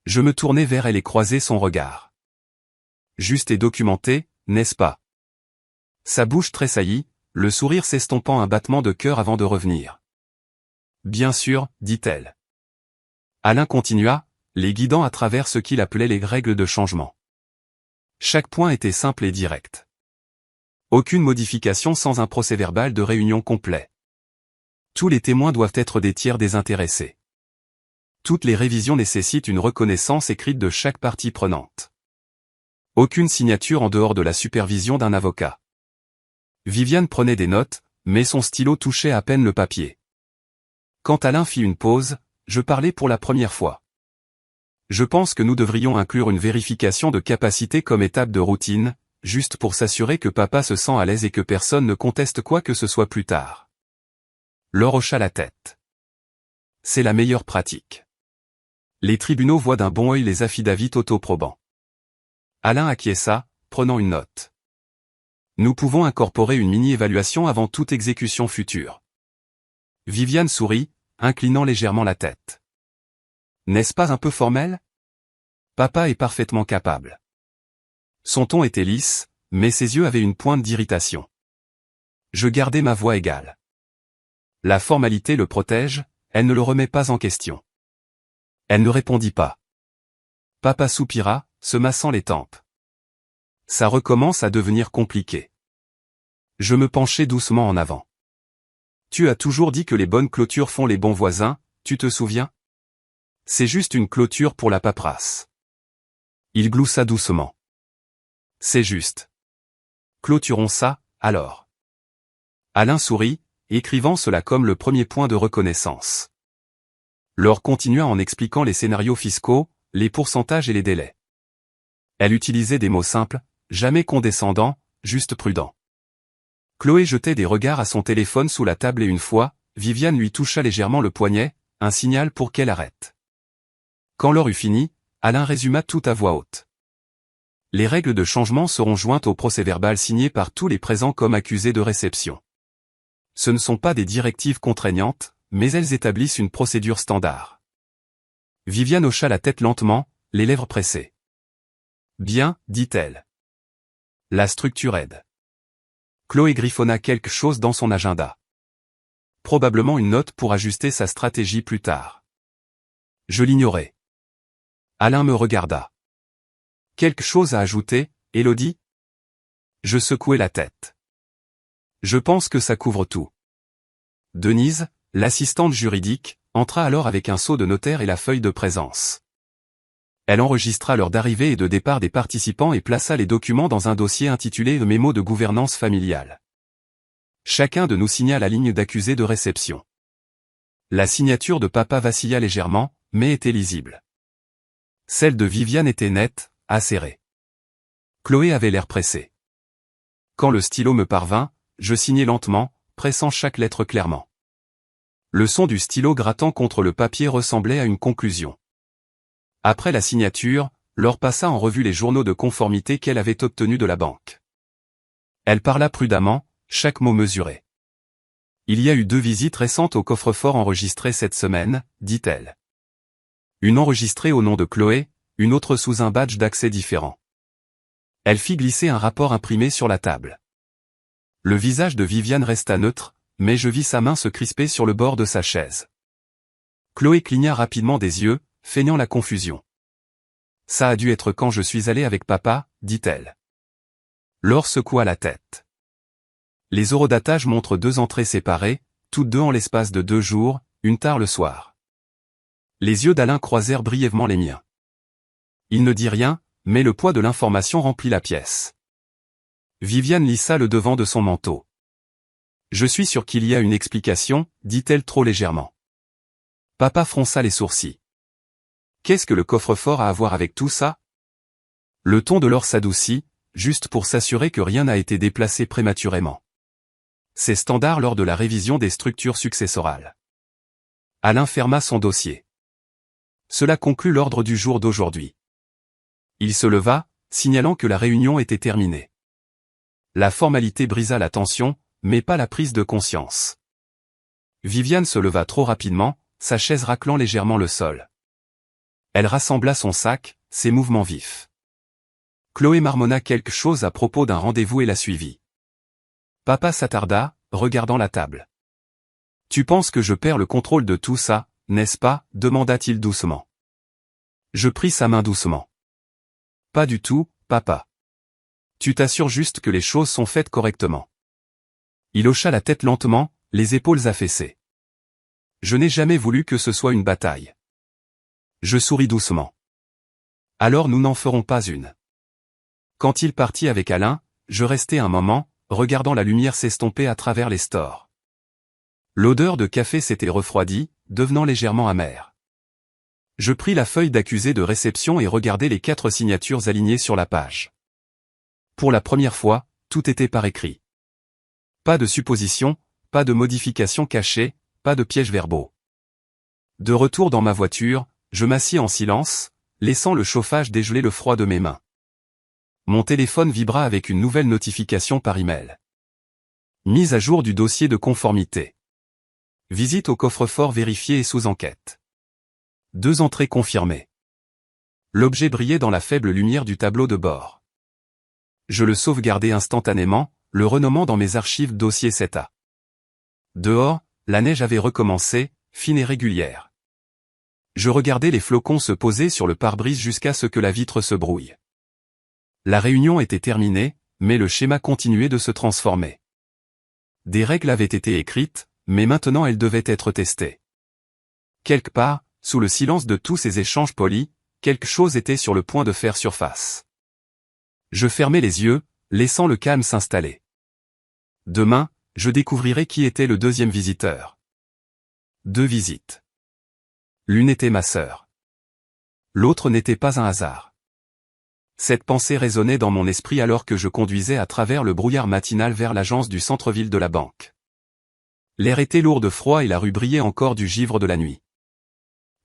Je me tournai vers elle et croisai son regard. Juste et documenté, n'est-ce pas? Sa bouche tressaillit, le sourire s'estompant un battement de cœur avant de revenir. Bien sûr, dit-elle. Alain continua, les guidant à travers ce qu'il appelait les règles de changement. Chaque point était simple et direct. Aucune modification sans un procès-verbal de réunion complet. Tous les témoins doivent être des tiers désintéressés. Toutes les révisions nécessitent une reconnaissance écrite de chaque partie prenante. Aucune signature en dehors de la supervision d'un avocat. Viviane prenait des notes, mais son stylo touchait à peine le papier. Quand Alain fit une pause, je parlais pour la première fois. Je pense que nous devrions inclure une vérification de capacité comme étape de routine, juste pour s'assurer que papa se sent à l'aise et que personne ne conteste quoi que ce soit plus tard. Laure hocha la tête. C'est la meilleure pratique. Les tribunaux voient d'un bon œil les affidavits autoprobants. Alain acquiesça, prenant une note. Nous pouvons incorporer une mini-évaluation avant toute exécution future. Viviane sourit, inclinant légèrement la tête. N'est-ce pas un peu formel? Papa est parfaitement capable. Son ton était lisse, mais ses yeux avaient une pointe d'irritation. Je gardai ma voix égale. La formalité le protège, elle ne le remet pas en question. Elle ne répondit pas. Papa soupira, se massant les tempes. Ça recommence à devenir compliqué. Je me penchai doucement en avant. Tu as toujours dit que les bonnes clôtures font les bons voisins, tu te souviens? C'est juste une clôture pour la paperasse. Il gloussa doucement. C'est juste. Clôturons ça, alors. Alain sourit, écrivant cela comme le premier point de reconnaissance. Laure continua en expliquant les scénarios fiscaux, les pourcentages et les délais. Elle utilisait des mots simples, jamais condescendants, juste prudents. Chloé jetait des regards à son téléphone sous la table et une fois, Viviane lui toucha légèrement le poignet, un signal pour qu'elle arrête. Quand Laure eut fini, Alain résuma tout à voix haute. Les règles de changement seront jointes au procès-verbal signé par tous les présents comme accusés de réception. Ce ne sont pas des directives contraignantes, mais elles établissent une procédure standard. Viviane hocha la tête lentement, les lèvres pressées. Bien, dit-elle. La structure aide. Chloé griffonna quelque chose dans son agenda. Probablement une note pour ajuster sa stratégie plus tard. Je l'ignorais. Alain me regarda. Quelque chose à ajouter, Élodie? Je secouai la tête. Je pense que ça couvre tout. Denise, l'assistante juridique, entra alors avec un sceau de notaire et la feuille de présence. Elle enregistra l'heure d'arrivée et de départ des participants et plaça les documents dans un dossier intitulé « Mémo de gouvernance familiale ». Chacun de nous signa la ligne d'accusé de réception. La signature de papa vacilla légèrement, mais était lisible. Celle de Viviane était nette, acérée. Chloé avait l'air pressée. Quand le stylo me parvint, je signai lentement, pressant chaque lettre clairement. Le son du stylo grattant contre le papier ressemblait à une conclusion. Après la signature, Laure passa en revue les journaux de conformité qu'elle avait obtenus de la banque. Elle parla prudemment, chaque mot mesuré. Il y a eu 2 visites récentes au coffre-fort enregistrées cette semaine, dit-elle. Une enregistrée au nom de Chloé, une autre sous un badge d'accès différent. Elle fit glisser un rapport imprimé sur la table. Le visage de Viviane resta neutre, mais je vis sa main se crisper sur le bord de sa chaise. Chloé cligna rapidement des yeux, feignant la confusion. Ça a dû être quand je suis allée avec papa, dit-elle. Laure secoua la tête. Les eurodatages montrent 2 entrées séparées, toutes 2 en l'espace de 2 jours, une tard le soir. Les yeux d'Alain croisèrent brièvement les miens. Il ne dit rien, mais le poids de l'information remplit la pièce. Viviane lissa le devant de son manteau. Je suis sûr qu'il y a une explication, dit-elle trop légèrement. Papa fronça les sourcils. Qu'est-ce que le coffre-fort a à voir avec tout ça? Le ton de Laure s'adoucit, juste pour s'assurer que rien n'a été déplacé prématurément. C'est standard lors de la révision des structures successorales. Alain ferma son dossier. Cela conclut l'ordre du jour d'aujourd'hui. Il se leva, signalant que la réunion était terminée. La formalité brisa la tension, mais pas la prise de conscience. Viviane se leva trop rapidement, sa chaise raclant légèrement le sol. Elle rassembla son sac, ses mouvements vifs. Chloé marmonna quelque chose à propos d'un rendez-vous et la suivit. Papa s'attarda, regardant la table. « Tu penses que je perds le contrôle de tout ça, n'est-ce pas » demanda-t-il doucement. Je pris sa main doucement. « Pas du tout, papa. Tu t'assures juste que les choses sont faites correctement. » Il hocha la tête lentement, les épaules affaissées. « Je n'ai jamais voulu que ce soit une bataille. » Je souris doucement. « Alors nous n'en ferons pas une. » Quand il partit avec Alain, je restai un moment, regardant la lumière s'estomper à travers les stores. L'odeur de café s'était refroidie, devenant légèrement amère. Je pris la feuille d'accusé de réception et regardai les 4 signatures alignées sur la page. Pour la première fois, tout était par écrit. Pas de suppositions, pas de modifications cachées, pas de pièges verbaux. De retour dans ma voiture, je m'assis en silence, laissant le chauffage dégeler le froid de mes mains. Mon téléphone vibra avec une nouvelle notification par email. Mise à jour du dossier de conformité. Visite au coffre-fort vérifié et sous enquête. 2 entrées confirmées. L'objet brillait dans la faible lumière du tableau de bord. Je le sauvegardai instantanément, le renommant dans mes archives dossier 7A. Dehors, la neige avait recommencé, fine et régulière. Je regardais les flocons se poser sur le pare-brise jusqu'à ce que la vitre se brouille. La réunion était terminée, mais le schéma continuait de se transformer. Des règles avaient été écrites, mais maintenant elles devaient être testées. Quelque part, sous le silence de tous ces échanges polis, quelque chose était sur le point de faire surface. Je fermai les yeux, laissant le calme s'installer. Demain, je découvrirai qui était le 2e visiteur. 2 visites. L'une était ma sœur. L'autre n'était pas un hasard. Cette pensée résonnait dans mon esprit alors que je conduisais à travers le brouillard matinal vers l'agence du centre-ville de la banque. L'air était lourd de froid et la rue brillait encore du givre de la nuit.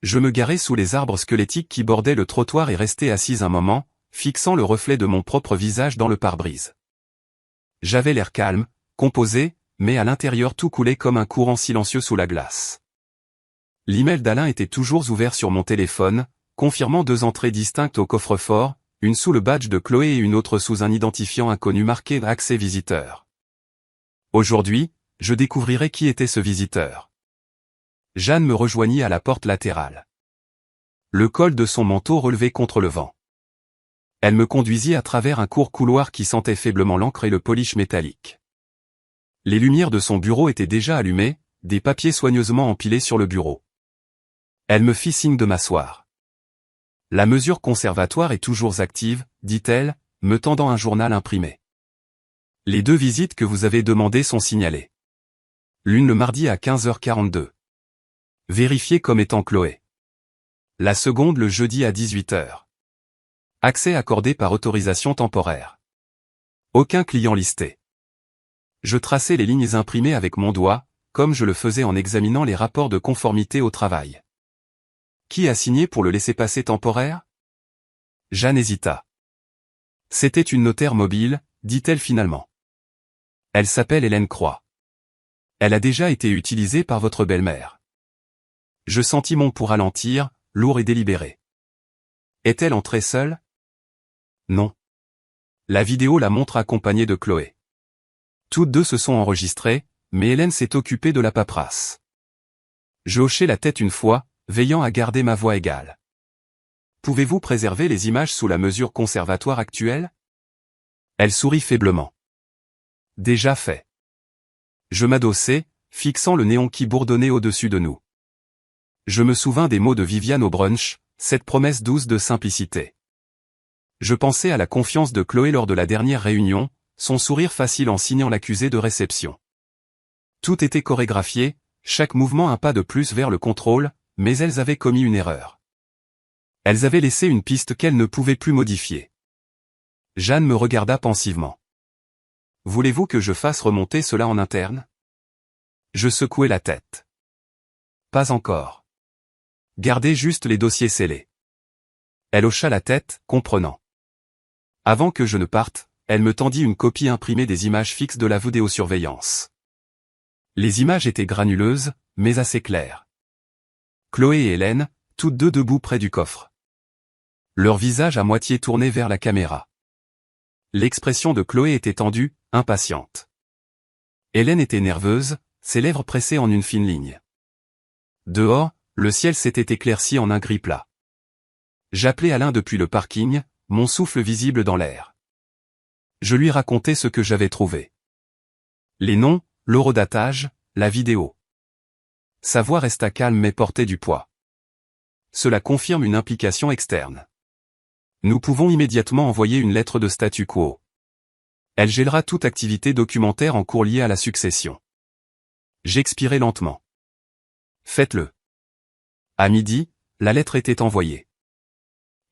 Je me garai sous les arbres squelettiques qui bordaient le trottoir et restai assise un moment, fixant le reflet de mon propre visage dans le pare-brise. J'avais l'air calme, composé, mais à l'intérieur tout coulait comme un courant silencieux sous la glace. L'email d'Alain était toujours ouvert sur mon téléphone, confirmant 2 entrées distinctes au coffre-fort, une sous le badge de Chloé et une autre sous un identifiant inconnu marqué « Accès visiteur ». Aujourd'hui, je découvrirai qui était ce visiteur. Jeanne me rejoignit à la porte latérale. Le col de son manteau relevait contre le vent. Elle me conduisit à travers un court couloir qui sentait faiblement l'encre et le polish métallique. Les lumières de son bureau étaient déjà allumées, des papiers soigneusement empilés sur le bureau. Elle me fit signe de m'asseoir. « La mesure conservatoire est toujours active, dit-elle, me tendant un journal imprimé. Les 2 visites que vous avez demandées sont signalées. L'une le mardi à 15h42. Vérifiée comme étant Chloé. La seconde le jeudi à 18h. Accès accordé par autorisation temporaire. Aucun client listé. » Je traçai les lignes imprimées avec mon doigt, comme je le faisais en examinant les rapports de conformité au travail. Qui a signé pour le laissez-passer temporaire? Jeanne hésita. C'était une notaire mobile, dit-elle finalement. Elle s'appelle Hélène Croix. Elle a déjà été utilisée par votre belle-mère. Je sentis mon pouls ralentir, lourd et délibéré. Est-elle entrée seule? Non. La vidéo la montre accompagnée de Chloé. Toutes 2 se sont enregistrées, mais Hélène s'est occupée de la paperasse. Je hochai la tête une fois, veillant à garder ma voix égale. Pouvez-vous préserver les images sous la mesure conservatoire actuelle? Elle sourit faiblement. Déjà fait. Je m'adossai, fixant le néon qui bourdonnait au-dessus de nous. Je me souvins des mots de Viviane au brunch, cette promesse douce de simplicité. Je pensais à la confiance de Chloé lors de la dernière réunion, son sourire facile en signant l'accusé de réception. Tout était chorégraphié, chaque mouvement un pas de plus vers le contrôle, mais elles avaient commis une erreur. Elles avaient laissé une piste qu'elles ne pouvaient plus modifier. Jeanne me regarda pensivement. « Voulez-vous que je fasse remonter cela en interne ?» Je secouai la tête. « Pas encore. Gardez juste les dossiers scellés. » Elle hocha la tête, comprenant. Avant que je ne parte, elle me tendit une copie imprimée des images fixes de la vidéosurveillance. Les images étaient granuleuses, mais assez claires. Chloé et Hélène, toutes deux debout près du coffre. Leur visage à moitié tourné vers la caméra. L'expression de Chloé était tendue, impatiente. Hélène était nerveuse, ses lèvres pressées en une fine ligne. Dehors, le ciel s'était éclairci en un gris plat. J'appelai Alain depuis le parking, mon souffle visible dans l'air. Je lui racontai ce que j'avais trouvé. Les noms, l'horodatage, la vidéo. Sa voix resta calme mais portait du poids. Cela confirme une implication externe. Nous pouvons immédiatement envoyer une lettre de statu quo. Elle gèlera toute activité documentaire en cours liée à la succession. J'expirai lentement. Faites-le. À midi, la lettre était envoyée.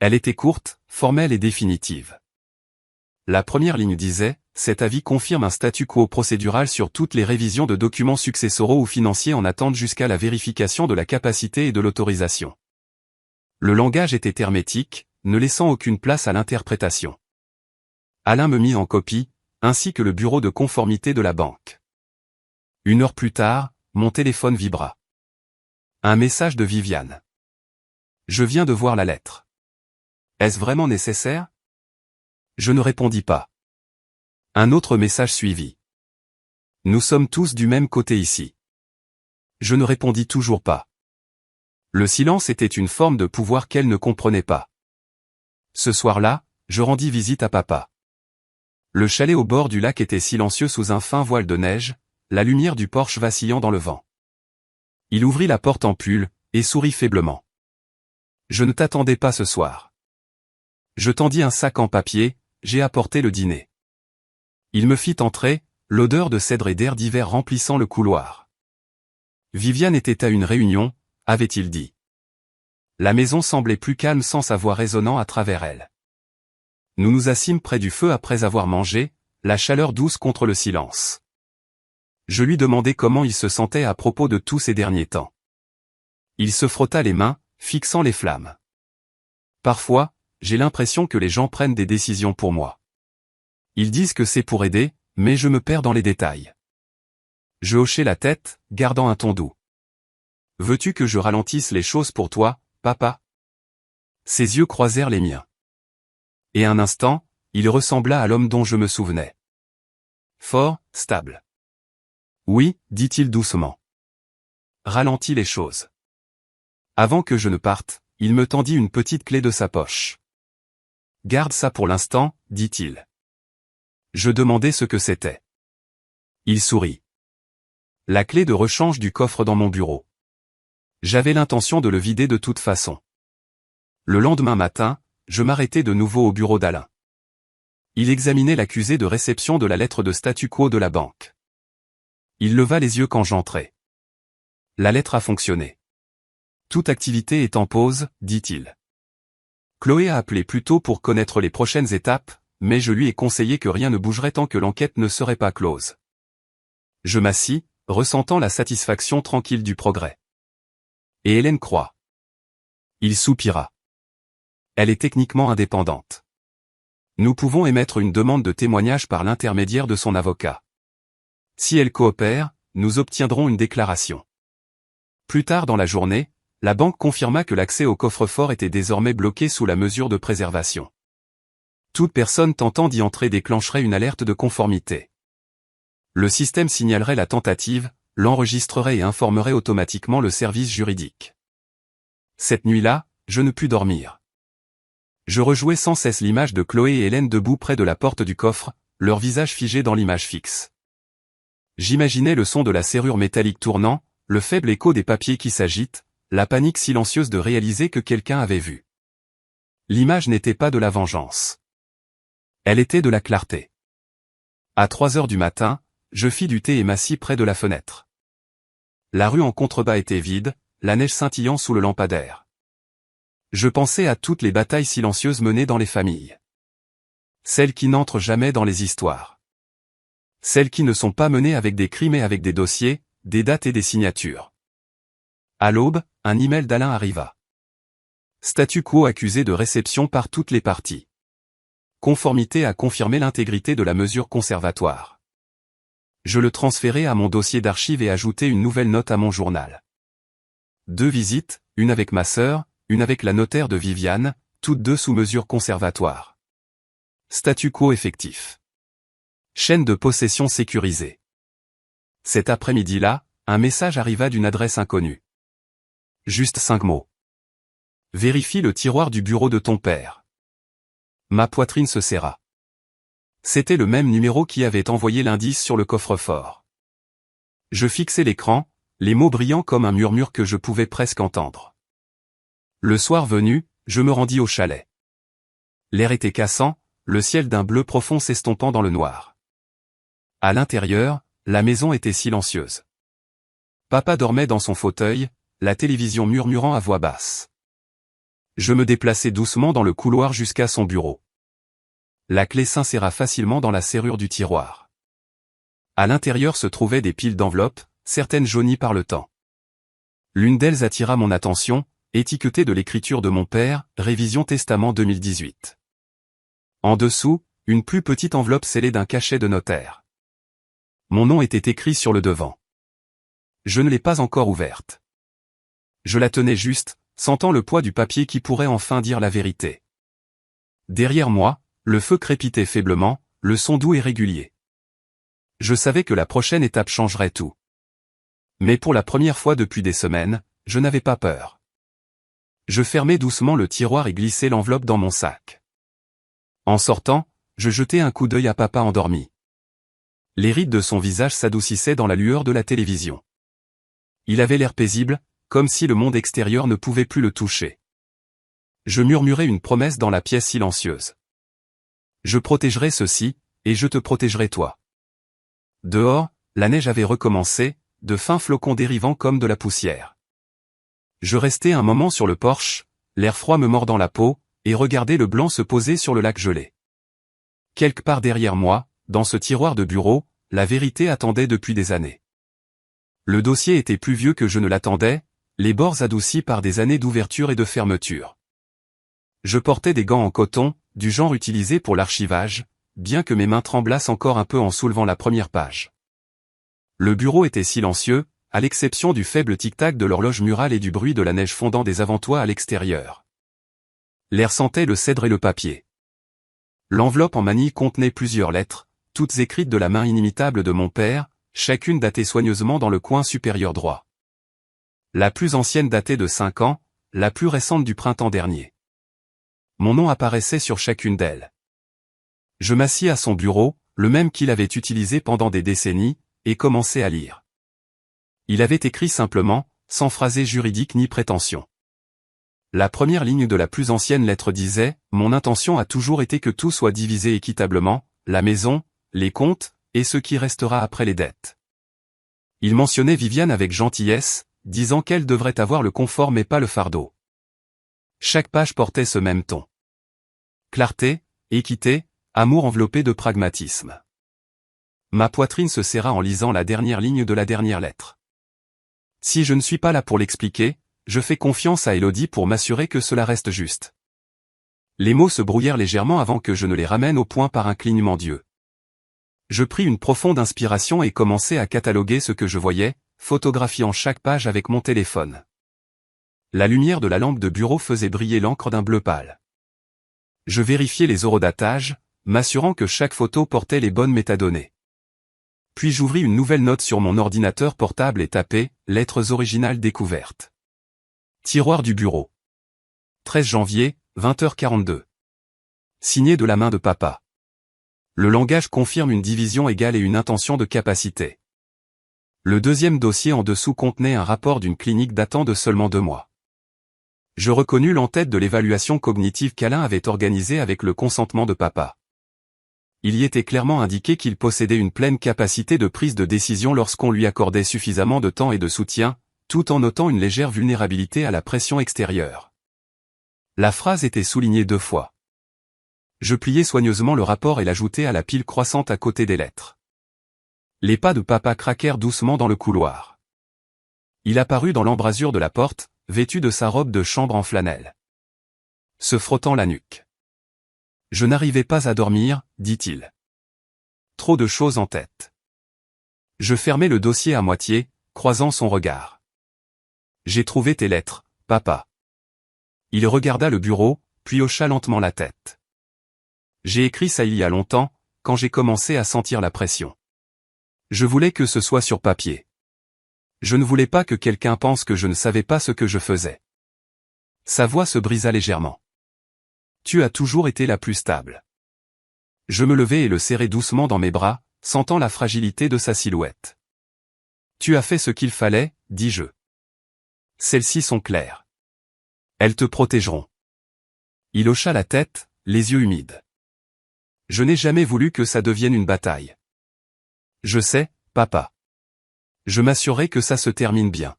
Elle était courte, formelle et définitive. La première ligne disait « Cet avis confirme un statu quo procédural sur toutes les révisions de documents successoraux ou financiers en attente jusqu'à la vérification de la capacité et de l'autorisation. » Le langage était hermétique, ne laissant aucune place à l'interprétation. Alain me mit en copie, ainsi que le bureau de conformité de la banque. 1 heure plus tard, mon téléphone vibra. Un message de Viviane. « Je viens de voir la lettre. Est-ce vraiment nécessaire ?» Je ne répondis pas. Un autre message suivit. « Nous sommes tous du même côté ici. » Je ne répondis toujours pas. Le silence était une forme de pouvoir qu'elle ne comprenait pas. Ce soir-là, je rendis visite à papa. Le chalet au bord du lac était silencieux sous un fin voile de neige, la lumière du porche vacillant dans le vent. Il ouvrit la porte en pull, et sourit faiblement. « Je ne t'attendais pas ce soir. » Je tendis un sac en papier, j'ai apporté le dîner. Il me fit entrer, l'odeur de cèdre et d'air d'hiver remplissant le couloir. Viviane était à une réunion, avait-il dit. La maison semblait plus calme sans sa voix résonnant à travers elle. Nous nous assîmes près du feu après avoir mangé, la chaleur douce contre le silence. Je lui demandai comment il se sentait à propos de tous ces derniers temps. Il se frotta les mains, fixant les flammes. Parfois, j'ai l'impression que les gens prennent des décisions pour moi. Ils disent que c'est pour aider, mais je me perds dans les détails. Je hochai la tête, gardant un ton doux. Veux-tu que je ralentisse les choses pour toi, papa ? Ses yeux croisèrent les miens. Et un instant, il ressembla à l'homme dont je me souvenais. Fort, stable. Oui, dit-il doucement. Ralentis les choses. Avant que je ne parte, il me tendit une petite clé de sa poche. Garde ça pour l'instant, dit-il. Je demandai ce que c'était. Il sourit. La clé de rechange du coffre dans mon bureau. J'avais l'intention de le vider de toute façon. Le lendemain matin, je m'arrêtai de nouveau au bureau d'Alain. Il examinait l'accusé de réception de la lettre de statu quo de la banque. Il leva les yeux quand j'entrai. La lettre a fonctionné. Toute activité est en pause, dit-il. Chloé a appelé plus tôt pour connaître les prochaines étapes, mais je lui ai conseillé que rien ne bougerait tant que l'enquête ne serait pas close. Je m'assis, ressentant la satisfaction tranquille du progrès. Et Hélène croit. Il soupira. Elle est techniquement indépendante. Nous pouvons émettre une demande de témoignage par l'intermédiaire de son avocat. Si elle coopère, nous obtiendrons une déclaration. Plus tard dans la journée, la banque confirma que l'accès au coffre-fort était désormais bloqué sous la mesure de préservation. Toute personne tentant d'y entrer déclencherait une alerte de conformité. Le système signalerait la tentative, l'enregistrerait et informerait automatiquement le service juridique. Cette nuit-là, je ne pus dormir. Je rejouais sans cesse l'image de Chloé et Hélène debout près de la porte du coffre, leur visage figé dans l'image fixe. J'imaginais le son de la serrure métallique tournant, le faible écho des papiers qui s'agitent, la panique silencieuse de réaliser que quelqu'un avait vu. L'image n'était pas de la vengeance. Elle était de la clarté. À 3 heures du matin, je fis du thé et m'assis près de la fenêtre. La rue en contrebas était vide, la neige scintillant sous le lampadaire. Je pensais à toutes les batailles silencieuses menées dans les familles. Celles qui n'entrent jamais dans les histoires. Celles qui ne sont pas menées avec des cris mais avec des dossiers, des dates et des signatures. À l'aube, un email d'Alain arriva. Statu quo accusé de réception par toutes les parties. Conformité a confirmé l'intégrité de la mesure conservatoire. Je le transférai à mon dossier d'archives et ajoutai une nouvelle note à mon journal. 2 visites, une avec ma sœur, une avec la notaire de Viviane, toutes 2 sous mesure conservatoire. Statu quo effectif. Chaîne de possession sécurisée. Cet après-midi-là, un message arriva d'une adresse inconnue. Juste 5 mots. Vérifie le tiroir du bureau de ton père. Ma poitrine se serra. C'était le même numéro qui avait envoyé l'indice sur le coffre-fort. Je fixai l'écran, les mots brillants comme un murmure que je pouvais presque entendre. Le soir venu, je me rendis au chalet. L'air était cassant, le ciel d'un bleu profond s'estompant dans le noir. À l'intérieur, la maison était silencieuse. Papa dormait dans son fauteuil, la télévision murmurant à voix basse. Je me déplaçai doucement dans le couloir jusqu'à son bureau. La clé s'inséra facilement dans la serrure du tiroir. À l'intérieur se trouvaient des piles d'enveloppes, certaines jaunies par le temps. L'une d'elles attira mon attention, étiquetée de l'écriture de mon père, révision testament 2018. En dessous, une plus petite enveloppe scellée d'un cachet de notaire. Mon nom était écrit sur le devant. Je ne l'ai pas encore ouverte. Je la tenais juste, sentant le poids du papier qui pourrait enfin dire la vérité. Derrière moi, le feu crépitait faiblement, le son doux et régulier. Je savais que la prochaine étape changerait tout. Mais pour la première fois depuis des semaines, je n'avais pas peur. Je fermai doucement le tiroir et glissai l'enveloppe dans mon sac. En sortant, je jetai un coup d'œil à papa endormi. Les rides de son visage s'adoucissaient dans la lueur de la télévision. Il avait l'air paisible, comme si le monde extérieur ne pouvait plus le toucher. Je murmurai une promesse dans la pièce silencieuse. Je protégerai ceci, et je te protégerai toi. Dehors, la neige avait recommencé, de fins flocons dérivant comme de la poussière. Je restai un moment sur le porche, l'air froid me mordant la peau, et regardai le blanc se poser sur le lac gelé. Quelque part derrière moi, dans ce tiroir de bureau, la vérité attendait depuis des années. Le dossier était plus vieux que je ne l'attendais, les bords adoucis par des années d'ouverture et de fermeture. Je portais des gants en coton, du genre utilisé pour l'archivage, bien que mes mains tremblassent encore un peu en soulevant la première page. Le bureau était silencieux, à l'exception du faible tic-tac de l'horloge murale et du bruit de la neige fondant des avant-toits à l'extérieur. L'air sentait le cèdre et le papier. L'enveloppe en manille contenait plusieurs lettres, toutes écrites de la main inimitable de mon père, chacune datée soigneusement dans le coin supérieur droit. La plus ancienne datait de 5 ans, la plus récente du printemps dernier. Mon nom apparaissait sur chacune d'elles. Je m'assis à son bureau, le même qu'il avait utilisé pendant des décennies, et commençai à lire. Il avait écrit simplement, sans phrasé juridique ni prétention. La première ligne de la plus ancienne lettre disait « Mon intention a toujours été que tout soit divisé équitablement, la maison, les comptes, et ce qui restera après les dettes. » Il mentionnait Viviane avec gentillesse, disant qu'elle devrait avoir le confort mais pas le fardeau. Chaque page portait ce même ton. Clarté, équité, amour enveloppé de pragmatisme. Ma poitrine se serra en lisant la dernière ligne de la dernière lettre. Si je ne suis pas là pour l'expliquer, je fais confiance à Élodie pour m'assurer que cela reste juste. Les mots se brouillèrent légèrement avant que je ne les ramène au point par un clignement d'yeux. Je pris une profonde inspiration et commençai à cataloguer ce que je voyais, photographiant chaque page avec mon téléphone. La lumière de la lampe de bureau faisait briller l'encre d'un bleu pâle. Je vérifiai les horodatages, m'assurant que chaque photo portait les bonnes métadonnées. Puis j'ouvris une nouvelle note sur mon ordinateur portable et tapai « Lettres originales découvertes ». Tiroir du bureau. 13 janvier, 20h42. Signé de la main de papa. Le langage confirme une division égale et une intention de capacité. Le deuxième dossier en dessous contenait un rapport d'une clinique datant de seulement 2 mois. Je reconnus l'entête de l'évaluation cognitive qu'Alain avait organisée avec le consentement de papa. Il y était clairement indiqué qu'il possédait une pleine capacité de prise de décision lorsqu'on lui accordait suffisamment de temps et de soutien, tout en notant une légère vulnérabilité à la pression extérieure. La phrase était soulignée 2 fois. Je pliai soigneusement le rapport et l'ajoutai à la pile croissante à côté des lettres. Les pas de papa craquèrent doucement dans le couloir. Il apparut dans l'embrasure de la porte, vêtu de sa robe de chambre en flanelle, se frottant la nuque. « Je n'arrivais pas à dormir, dit-il. Trop de choses en tête. » Je fermai le dossier à moitié, croisant son regard. « J'ai trouvé tes lettres, papa. » Il regarda le bureau, puis hocha lentement la tête. « J'ai écrit ça il y a longtemps, quand j'ai commencé à sentir la pression. Je voulais que ce soit sur papier. Je ne voulais pas que quelqu'un pense que je ne savais pas ce que je faisais. » Sa voix se brisa légèrement. « Tu as toujours été la plus stable. » Je me levai et le serrai doucement dans mes bras, sentant la fragilité de sa silhouette. « Tu as fait ce qu'il fallait, dis-je. Celles-ci sont claires. Elles te protégeront. » Il hocha la tête, les yeux humides. « Je n'ai jamais voulu que ça devienne une bataille. Je sais, papa. Je m'assurerai que ça se termine bien. »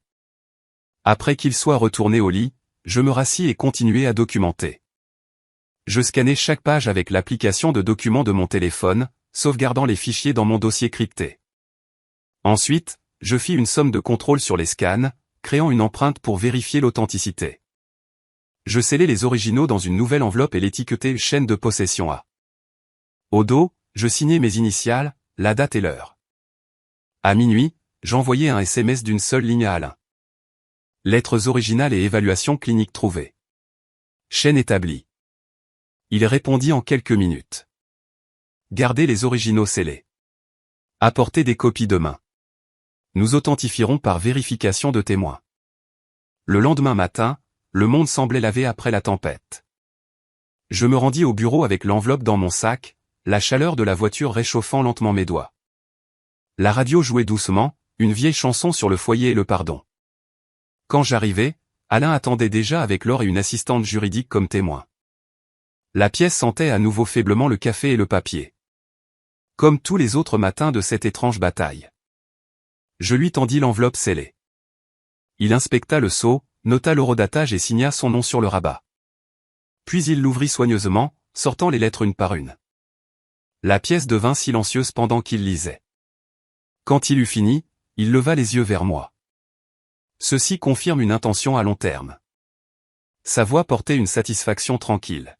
Après qu'il soit retourné au lit, je me rassis et continuai à documenter. Je scannais chaque page avec l'application de documents de mon téléphone, sauvegardant les fichiers dans mon dossier crypté. Ensuite, je fis une somme de contrôle sur les scans, créant une empreinte pour vérifier l'authenticité. Je scellai les originaux dans une nouvelle enveloppe et l'étiquetai chaîne de possession A. Au dos, je signai mes initiales, la date et l'heure. À minuit, j'envoyai un SMS d'une seule ligne à Alain. Lettres originales et évaluation clinique trouvée. Chaîne établie. Il répondit en quelques minutes. Gardez les originaux scellés. Apportez des copies demain. Nous authentifierons par vérification de témoins. Le lendemain matin, le monde semblait lavé après la tempête. Je me rendis au bureau avec l'enveloppe dans mon sac, la chaleur de la voiture réchauffant lentement mes doigts. La radio jouait doucement, une vieille chanson sur le foyer et le pardon. Quand j'arrivai, Alain attendait déjà avec Laure et une assistante juridique comme témoin. La pièce sentait à nouveau faiblement le café et le papier. Comme tous les autres matins de cette étrange bataille. Je lui tendis l'enveloppe scellée. Il inspecta le sceau, nota l'horodatage et signa son nom sur le rabat. Puis il l'ouvrit soigneusement, sortant les lettres une par une. La pièce devint silencieuse pendant qu'il lisait. Quand il eut fini, il leva les yeux vers moi. Ceci confirme une intention à long terme. Sa voix portait une satisfaction tranquille.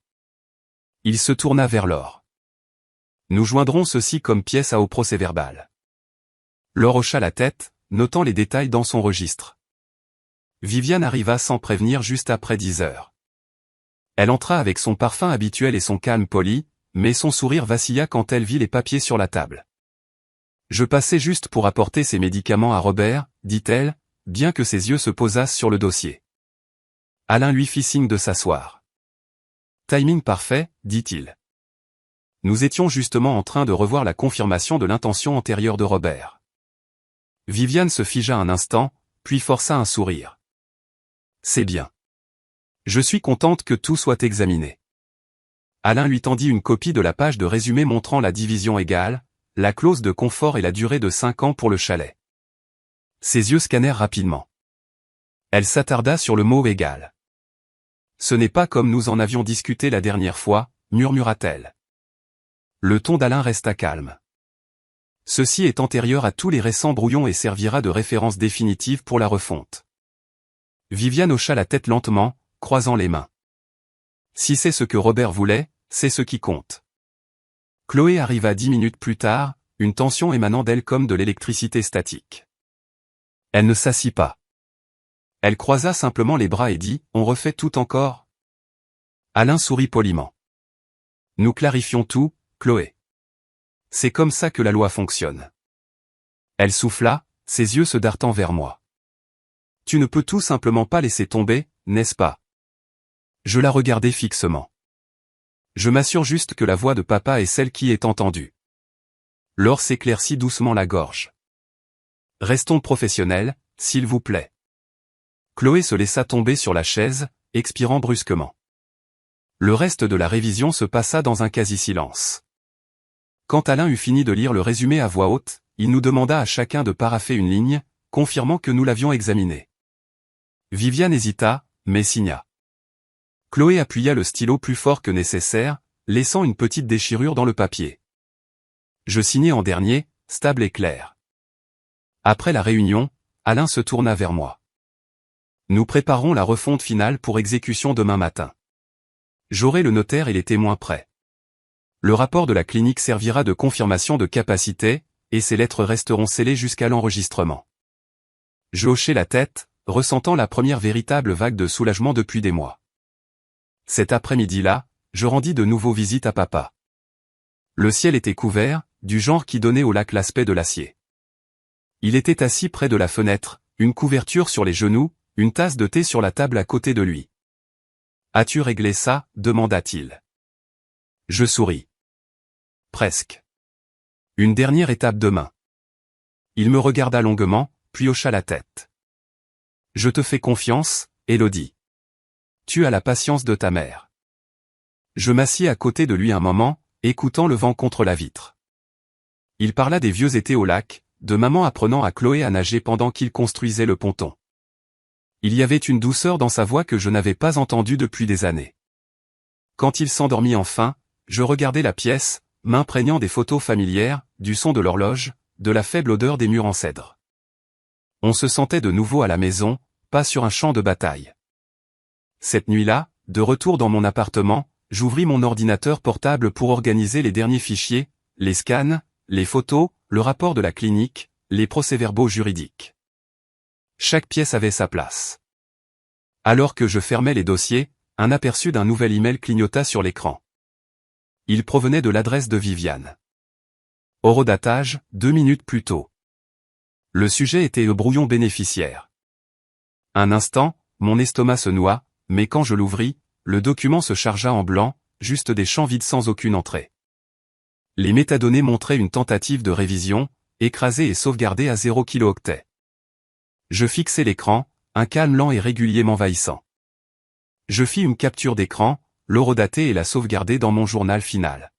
Il se tourna vers Laure. Nous joindrons ceci comme pièce au procès-verbal. Laure hocha la tête, notant les détails dans son registre. Viviane arriva sans prévenir juste après 10 heures. Elle entra avec son parfum habituel et son calme poli, mais son sourire vacilla quand elle vit les papiers sur la table. Je passais juste pour apporter ses médicaments à Robert, dit-elle, bien que ses yeux se posassent sur le dossier. Alain lui fit signe de s'asseoir. Timing parfait, dit-il. Nous étions justement en train de revoir la confirmation de l'intention antérieure de Robert. Viviane se figea un instant, puis força un sourire. C'est bien. Je suis contente que tout soit examiné. Alain lui tendit une copie de la page de résumé montrant la division égale, la clause de confort et la durée de 5 ans pour le chalet. Ses yeux scannèrent rapidement. Elle s'attarda sur le mot égal. Ce n'est pas comme nous en avions discuté la dernière fois, murmura-t-elle. Le ton d'Alain resta calme. Ceci est antérieur à tous les récents brouillons et servira de référence définitive pour la refonte. Viviane hocha la tête lentement, croisant les mains. Si c'est ce que Robert voulait, c'est ce qui compte. Chloé arriva 10 minutes plus tard, une tension émanant d'elle comme de l'électricité statique. Elle ne s'assit pas. Elle croisa simplement les bras et dit « On refait tout encore ?» Alain sourit poliment. « Nous clarifions tout, Chloé. C'est comme ça que la loi fonctionne. » Elle souffla, ses yeux se dartant vers moi. « Tu ne peux tout simplement pas laisser tomber, n'est-ce pas ?» Je la regardai fixement. Je m'assure juste que la voix de papa est celle qui est entendue. Laure s'éclaircit doucement la gorge. Restons professionnels, s'il vous plaît. Chloé se laissa tomber sur la chaise, expirant brusquement. Le reste de la révision se passa dans un quasi-silence. Quand Alain eut fini de lire le résumé à voix haute, il nous demanda à chacun de parapher une ligne, confirmant que nous l'avions examiné. Viviane hésita, mais signa. Chloé appuya le stylo plus fort que nécessaire, laissant une petite déchirure dans le papier. Je signai en dernier, stable et clair. Après la réunion, Alain se tourna vers moi. Nous préparons la refonte finale pour exécution demain matin. J'aurai le notaire et les témoins prêts. Le rapport de la clinique servira de confirmation de capacité, et ces lettres resteront scellées jusqu'à l'enregistrement. Je hochai la tête, ressentant la première véritable vague de soulagement depuis des mois. Cet après-midi-là, je rendis de nouveau visite à papa. Le ciel était couvert, du genre qui donnait au lac l'aspect de l'acier. Il était assis près de la fenêtre, une couverture sur les genoux, une tasse de thé sur la table à côté de lui. « As-tu réglé ça ?» demanda-t-il. Je souris. Presque. Une dernière étape demain. Il me regarda longuement, puis hocha la tête. Je te fais confiance, Élodie. Tu as la patience de ta mère. Je m'assis à côté de lui un moment, écoutant le vent contre la vitre. Il parla des vieux étés au lac, de maman apprenant à Chloé à nager pendant qu'il construisait le ponton. Il y avait une douceur dans sa voix que je n'avais pas entendue depuis des années. Quand il s'endormit enfin, je regardais la pièce, m'imprégnant des photos familières, du son de l'horloge, de la faible odeur des murs en cèdre. On se sentait de nouveau à la maison, pas sur un champ de bataille. Cette nuit-là, de retour dans mon appartement, j'ouvris mon ordinateur portable pour organiser les derniers fichiers, les scans, les photos, le rapport de la clinique, les procès-verbaux juridiques. Chaque pièce avait sa place. Alors que je fermais les dossiers, un aperçu d'un nouvel email clignota sur l'écran. Il provenait de l'adresse de Viviane. Horodatage, 2 minutes plus tôt. Le sujet était le brouillon bénéficiaire. Un instant, mon estomac se noua, mais quand je l'ouvris, le document se chargea en blanc, juste des champs vides sans aucune entrée. Les métadonnées montraient une tentative de révision, écrasée et sauvegardée à 0 kilooctets. Je fixai l'écran, un calme lent et régulier m'envahissant. Je fis une capture d'écran, l'horodater et la sauvegarder dans mon journal final.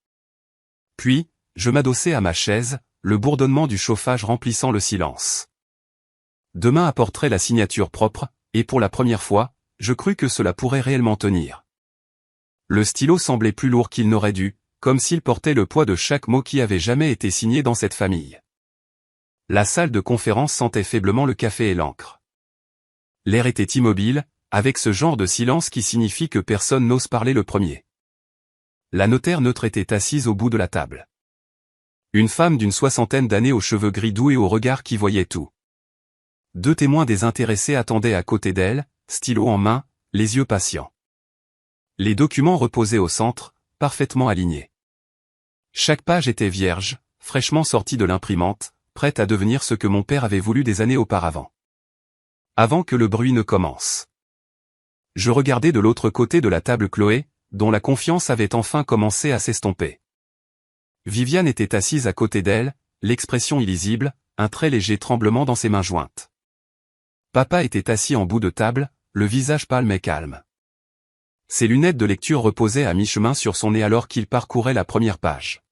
Puis, je m'adossai à ma chaise, le bourdonnement du chauffage remplissant le silence. Demain apporterait la signature propre, et pour la première fois, je crus que cela pourrait réellement tenir. Le stylo semblait plus lourd qu'il n'aurait dû, comme s'il portait le poids de chaque mot qui avait jamais été signé dans cette famille. La salle de conférence sentait faiblement le café et l'encre. L'air était immobile, avec ce genre de silence qui signifie que personne n'ose parler le premier. La notaire neutre était assise au bout de la table. Une femme d'une 60aine d'années aux cheveux gris doux et au regard qui voyait tout. 2 témoins désintéressés attendaient à côté d'elle, stylo en main, les yeux patients. Les documents reposaient au centre, parfaitement alignés. Chaque page était vierge, fraîchement sortie de l'imprimante, prête à devenir ce que mon père avait voulu des années auparavant. Avant que le bruit ne commence. Je regardais de l'autre côté de la table Chloé, dont la confiance avait enfin commencé à s'estomper. Viviane était assise à côté d'elle, l'expression illisible, un très léger tremblement dans ses mains jointes. Papa était assis en bout de table, le visage pâle mais calme. Ses lunettes de lecture reposaient à mi-chemin sur son nez alors qu'il parcourait la première page.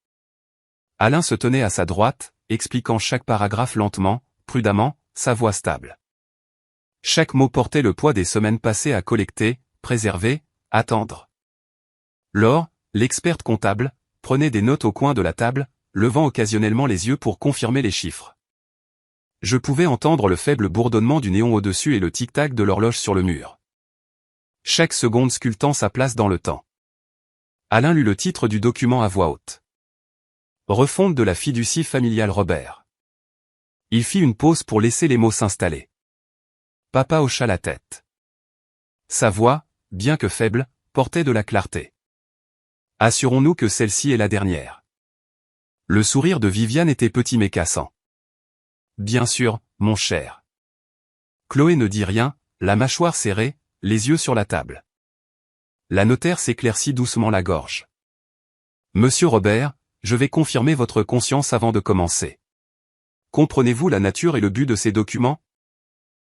Alain se tenait à sa droite, expliquant chaque paragraphe lentement, prudemment, sa voix stable. Chaque mot portait le poids des semaines passées à collecter, préserver, attendre. Laure, l'experte comptable, prenait des notes au coin de la table, levant occasionnellement les yeux pour confirmer les chiffres. Je pouvais entendre le faible bourdonnement du néon au-dessus et le tic-tac de l'horloge sur le mur. Chaque seconde sculptant sa place dans le temps. Alain lut le titre du document à voix haute. Refonte de la fiducie familiale Robert. Il fit une pause pour laisser les mots s'installer. Papa hocha la tête. Sa voix, bien que faible, portait de la clarté. Assurons-nous que celle-ci est la dernière. Le sourire de Viviane était petit mais cassant. Bien sûr, mon cher. Chloé ne dit rien, la mâchoire serrée, les yeux sur la table. La notaire s'éclaircit doucement la gorge. Monsieur Robert, je vais confirmer votre conscience avant de commencer. Comprenez-vous la nature et le but de ces documents?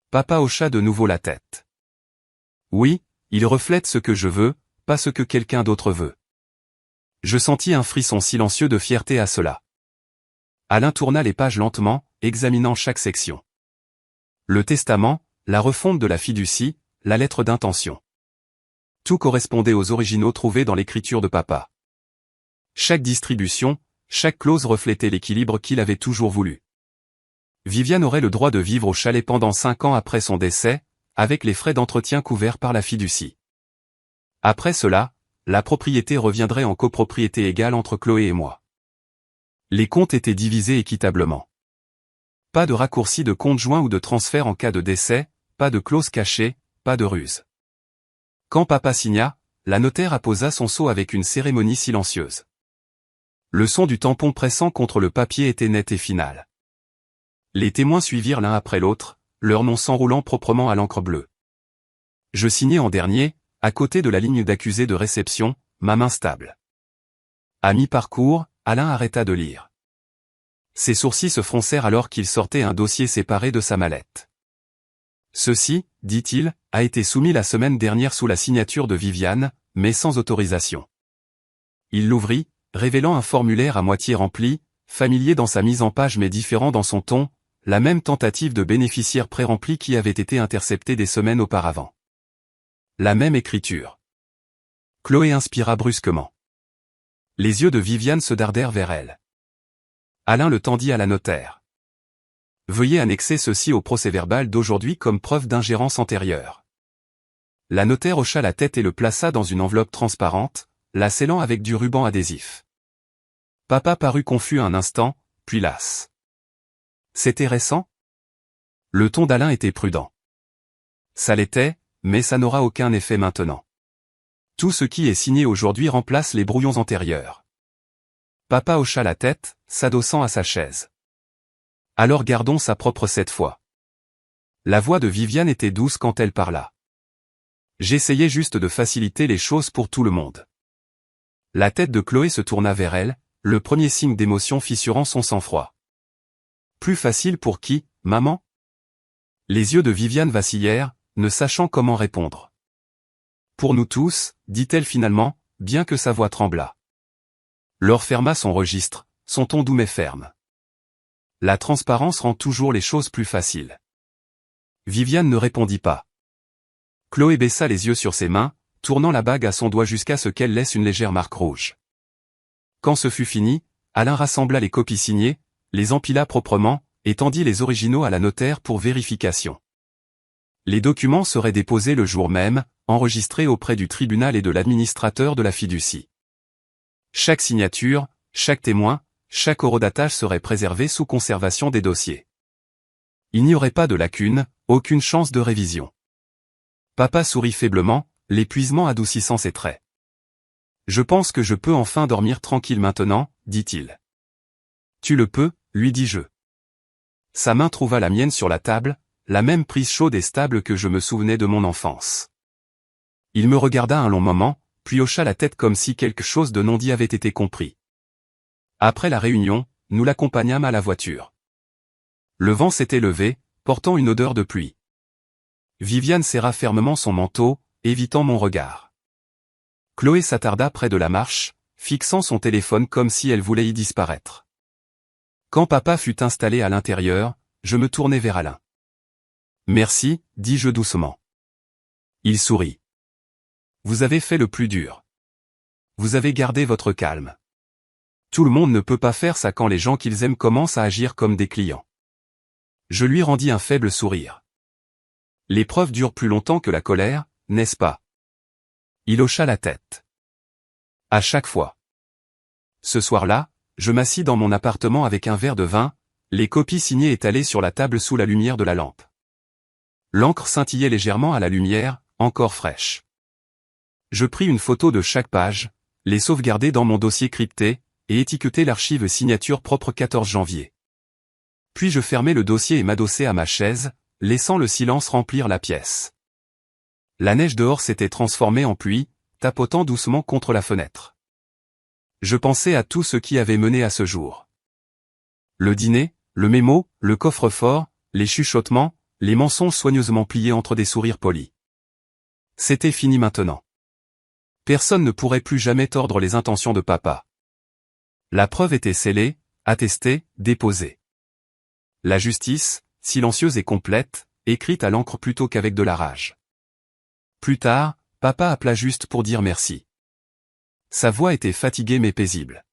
Papa hocha de nouveau la tête. Oui, ils reflètent ce que je veux, pas ce que quelqu'un d'autre veut. Je sentis un frisson silencieux de fierté à cela. Alain tourna les pages lentement, examinant chaque section. Le testament, la refonte de la fiducie, la lettre d'intention. Tout correspondait aux originaux trouvés dans l'écriture de papa. Chaque distribution, chaque clause reflétait l'équilibre qu'il avait toujours voulu. Viviane aurait le droit de vivre au chalet pendant 5 ans après son décès, avec les frais d'entretien couverts par la fiducie. Après cela, la propriété reviendrait en copropriété égale entre Chloé et moi. Les comptes étaient divisés équitablement. Pas de raccourci de compte joint ou de transfert en cas de décès, pas de clause cachée, pas de ruse. Quand papa signa, la notaire apposa son sceau avec une cérémonie silencieuse. Le son du tampon pressant contre le papier était net et final. Les témoins suivirent l'un après l'autre, leur nom s'enroulant proprement à l'encre bleue. Je signai en dernier, à côté de la ligne d'accusé de réception, ma main stable. À mi-parcours, Alain arrêta de lire. Ses sourcils se froncèrent alors qu'il sortait un dossier séparé de sa mallette. Ceci, dit-il, a été soumis la semaine dernière sous la signature de Viviane, mais sans autorisation. Il l'ouvrit, révélant un formulaire à moitié rempli, familier dans sa mise en page mais différent dans son ton, la même tentative de bénéficiaire pré-rempli qui avait été interceptée des semaines auparavant. La même écriture. Chloé inspira brusquement. Les yeux de Viviane se dardèrent vers elle. Alain le tendit à la notaire. Veuillez annexer ceci au procès-verbal d'aujourd'hui comme preuve d'ingérence antérieure. La notaire hocha la tête et le plaça dans une enveloppe transparente, la scellant avec du ruban adhésif. Papa parut confus un instant, puis las. C'était récent? Le ton d'Alain était prudent. Ça l'était, mais ça n'aura aucun effet maintenant. Tout ce qui est signé aujourd'hui remplace les brouillons antérieurs. Papa hocha la tête, s'adossant à sa chaise. Alors gardons sa propre cette fois. La voix de Viviane était douce quand elle parla. J'essayais juste de faciliter les choses pour tout le monde. La tête de Chloé se tourna vers elle, le premier signe d'émotion fissurant son sang-froid. Plus facile pour qui, maman? Les yeux de Viviane vacillèrent, ne sachant comment répondre. Pour nous tous, dit-elle finalement, bien que sa voix tremblât. Laure ferma son registre, son ton doux mais ferme. La transparence rend toujours les choses plus faciles. Viviane ne répondit pas. Chloé baissa les yeux sur ses mains, tournant la bague à son doigt jusqu'à ce qu'elle laisse une légère marque rouge. Quand ce fut fini, Alain rassembla les copies signées, les empila proprement, et tendit les originaux à la notaire pour vérification. Les documents seraient déposés le jour même, enregistrés auprès du tribunal et de l'administrateur de la fiducie. Chaque signature, chaque témoin, chaque horodatage serait préservé sous conservation des dossiers. Il n'y aurait pas de lacune, aucune chance de révision. Papa sourit faiblement, l'épuisement adoucissant ses traits. Je pense que je peux enfin dormir tranquille maintenant, dit-il. Tu le peux, lui dis-je. Sa main trouva la mienne sur la table, la même prise chaude et stable que je me souvenais de mon enfance. Il me regarda un long moment, puis hocha la tête comme si quelque chose de non dit avait été compris. Après la réunion, nous l'accompagnâmes à la voiture. Le vent s'était levé, portant une odeur de pluie. Viviane serra fermement son manteau, évitant mon regard. Chloé s'attarda près de la marche, fixant son téléphone comme si elle voulait y disparaître. Quand papa fut installé à l'intérieur, je me tournai vers Alain. Merci, dis-je doucement. Il sourit. Vous avez fait le plus dur. Vous avez gardé votre calme. Tout le monde ne peut pas faire ça quand les gens qu'ils aiment commencent à agir comme des clients. Je lui rendis un faible sourire. L'épreuve dure plus longtemps que la colère, n'est-ce pas? Il hocha la tête. À chaque fois. Ce soir-là, je m'assis dans mon appartement avec un verre de vin, les copies signées étalées sur la table sous la lumière de la lampe. L'encre scintillait légèrement à la lumière, encore fraîche. Je pris une photo de chaque page, les sauvegarder dans mon dossier crypté, et étiqueter l'archive signature propre 14 janvier. Puis je fermai le dossier et m'adossai à ma chaise, laissant le silence remplir la pièce. La neige dehors s'était transformée en pluie, tapotant doucement contre la fenêtre. Je pensais à tout ce qui avait mené à ce jour. Le dîner, le mémo, le coffre-fort, les chuchotements, les mensonges soigneusement pliés entre des sourires polis. C'était fini maintenant. Personne ne pourrait plus jamais tordre les intentions de papa. La preuve était scellée, attestée, déposée. La justice, silencieuse et complète, écrite à l'encre plutôt qu'avec de la rage. Plus tard, papa appela juste pour dire merci. Sa voix était fatiguée mais paisible.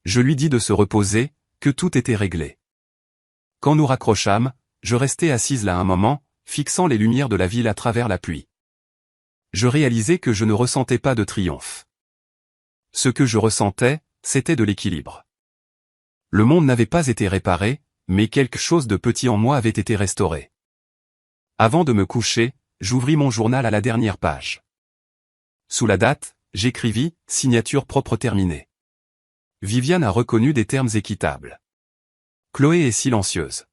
Je lui dis de se reposer, que tout était réglé. Quand nous raccrochâmes, je restais assise là un moment, fixant les lumières de la ville à travers la pluie. Je réalisais que je ne ressentais pas de triomphe. Ce que je ressentais, c'était de l'équilibre. Le monde n'avait pas été réparé, mais quelque chose de petit en moi avait été restauré. Avant de me coucher, j'ouvris mon journal à la dernière page. Sous la date, j'écrivis « Signature propre terminée ». Viviane a reconnu des termes équitables. Chloé est silencieuse.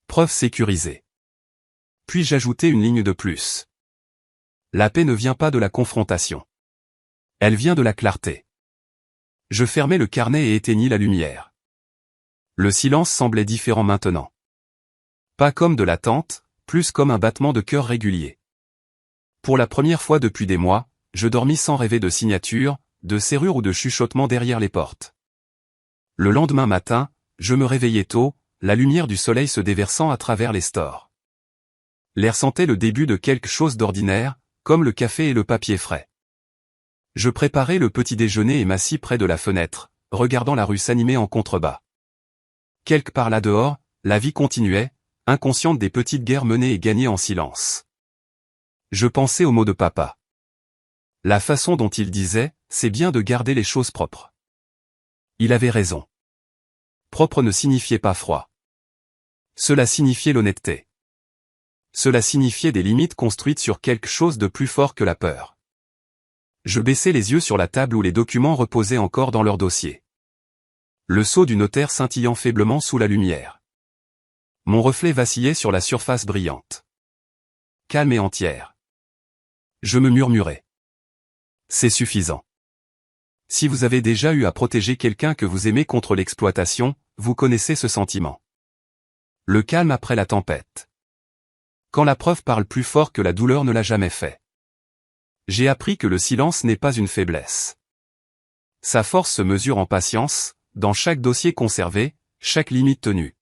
Preuve sécurisée. Puis j'ajoutais une ligne de plus. La paix ne vient pas de la confrontation. Elle vient de la clarté. Je fermai le carnet et éteignis la lumière. Le silence semblait différent maintenant. Pas comme de l'attente, plus comme un battement de cœur régulier. Pour la première fois depuis des mois, je dormis sans rêver de signature, de serrure ou de chuchotement derrière les portes. Le lendemain matin, je me réveillai tôt, la lumière du soleil se déversant à travers les stores. L'air sentait le début de quelque chose d'ordinaire, comme le café et le papier frais. Je préparai le petit déjeuner et m'assis près de la fenêtre, regardant la rue s'animer en contrebas. Quelque part là dehors, la vie continuait, inconsciente des petites guerres menées et gagnées en silence. Je pensais aux mots de papa. La façon dont il disait, c'est bien de garder les choses propres. Il avait raison. Propre ne signifiait pas froid. Cela signifiait l'honnêteté. Cela signifiait des limites construites sur quelque chose de plus fort que la peur. Je baissai les yeux sur la table où les documents reposaient encore dans leur dossier. Le sceau du notaire scintillant faiblement sous la lumière. Mon reflet vacillait sur la surface brillante. Calme et entière. Je me murmurai. C'est suffisant. Si vous avez déjà eu à protéger quelqu'un que vous aimez contre l'exploitation, vous connaissez ce sentiment. Le calme après la tempête. Quand la preuve parle plus fort que la douleur ne l'a jamais fait. J'ai appris que le silence n'est pas une faiblesse. Sa force se mesure en patience, dans chaque dossier conservé, chaque limite tenue.